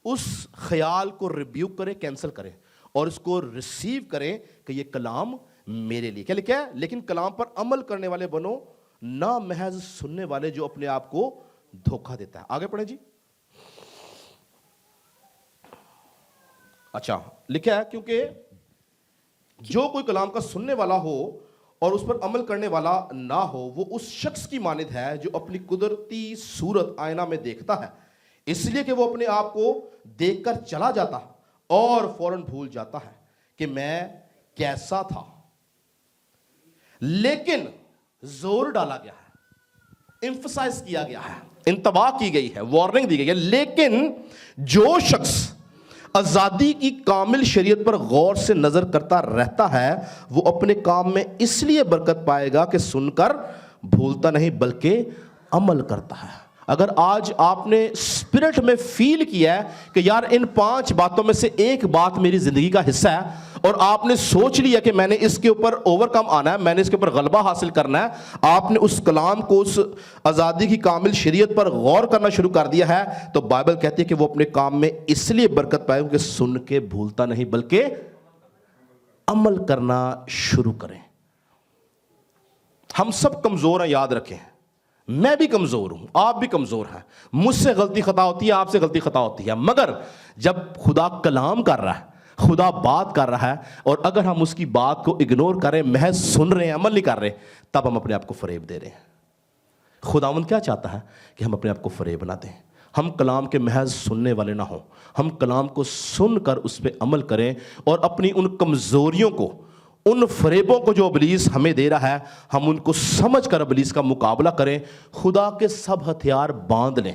اس خیال کو ریبیوک کریں، کینسل کریں اور اس کو ریسیو کریں کہ یہ کلام میرے لیے. کیا لکھا ہے؟ لیکن کلام پر عمل کرنے والے بنو، نہ محض سننے والے جو اپنے آپ کو دھوکہ دیتا ہے. آگے پڑھیں جی. اچھا لکھا ہے کیونکہ جو کوئی کلام کا سننے والا ہو اور اس پر عمل کرنے والا نہ ہو، وہ اس شخص کی مانند ہے جو اپنی قدرتی صورت آئینہ میں دیکھتا ہے، اس لیے کہ وہ اپنے آپ کو دیکھ کر چلا جاتا اور فوراً بھول جاتا ہے کہ میں کیسا تھا. لیکن زور ڈالا گیا ہے، ایمفسائز کیا گیا ہے، انتباہ کی گئی ہے، وارننگ دی گئی ہے. لیکن جو شخص آزادی کی کامل شریعت پر غور سے نظر کرتا رہتا ہے، وہ اپنے کام میں اس لیے برکت پائے گا کہ سن کر بھولتا نہیں بلکہ عمل کرتا ہے. اگر آج آپ نے اسپرٹ میں فیل کیا ہے کہ یار ان 5 باتوں میں سے ایک بات میری زندگی کا حصہ ہے، اور آپ نے سوچ لیا کہ میں نے اس کے اوپر اوور کم آنا ہے، میں نے اس کے اوپر غلبہ حاصل کرنا ہے، آپ نے اس کلام کو، اس آزادی کی کامل شریعت پر غور کرنا شروع کر دیا ہے، تو بائبل کہتی ہے کہ وہ اپنے کام میں اس لیے برکت پائے کہ سن کے بھولتا نہیں بلکہ عمل کرنا شروع کریں. ہم سب کمزور ہیں، یاد رکھیں. میں بھی کمزور ہوں، آپ بھی کمزور ہیں، مجھ سے غلطی خطا ہوتی ہے، آپ سے غلطی خطا ہوتی ہے. مگر جب خدا کلام کر رہا ہے، خدا بات کر رہا ہے، اور اگر ہم اس کی بات کو اگنور کریں، محض سن رہے ہیں، عمل نہیں کر رہے، تب ہم اپنے آپ کو فریب دے رہے ہیں. خداوند کیا چاہتا ہے کہ ہم اپنے آپ کو فریب نہ دیں. ہم کلام کے محض سننے والے نہ ہوں، ہم کلام کو سن کر اس پہ عمل کریں اور اپنی ان کمزوریوں کو، ان فریبوں کو جو ابلیس ہمیں دے رہا ہے، ہم ان کو سمجھ کر ابلیس کا مقابلہ کریں. خدا کے سب ہتھیار باندھ لیں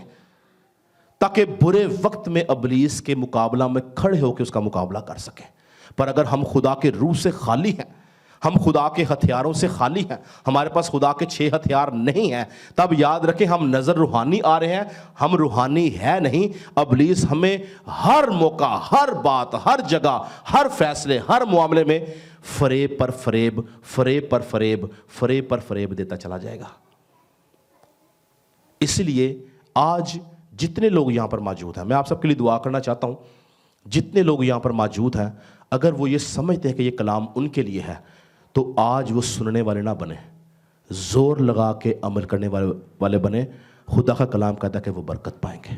تاکہ برے وقت میں ابلیس کے مقابلہ میں کھڑے ہو کے اس کا مقابلہ کر سکیں. پر اگر ہم خدا کے روح سے خالی ہیں، ہم خدا کے ہتھیاروں سے خالی ہیں، ہمارے پاس خدا کے 6 ہتھیار نہیں ہیں، تب یاد رکھیں ہم نظر روحانی آ رہے ہیں، ہم روحانی ہے نہیں. ابلیس ہمیں ہر موقع، ہر بات، ہر جگہ، ہر فیصلے، ہر معاملے میں فریب پر فریب، فریب پر فریب، فریب پر فریب دیتا چلا جائے گا. اس لیے آج جتنے لوگ یہاں پر موجود ہیں، میں آپ سب کے لیے دعا کرنا چاہتا ہوں. جتنے لوگ یہاں پر موجود ہیں، اگر وہ یہ سمجھتے ہیں کہ یہ کلام ان کے لیے ہے، تو آج وہ سننے والے نہ بنے، زور لگا کے عمل کرنے والے بنے. خدا کا کلام کہتا ہے کہ وہ برکت پائیں گے.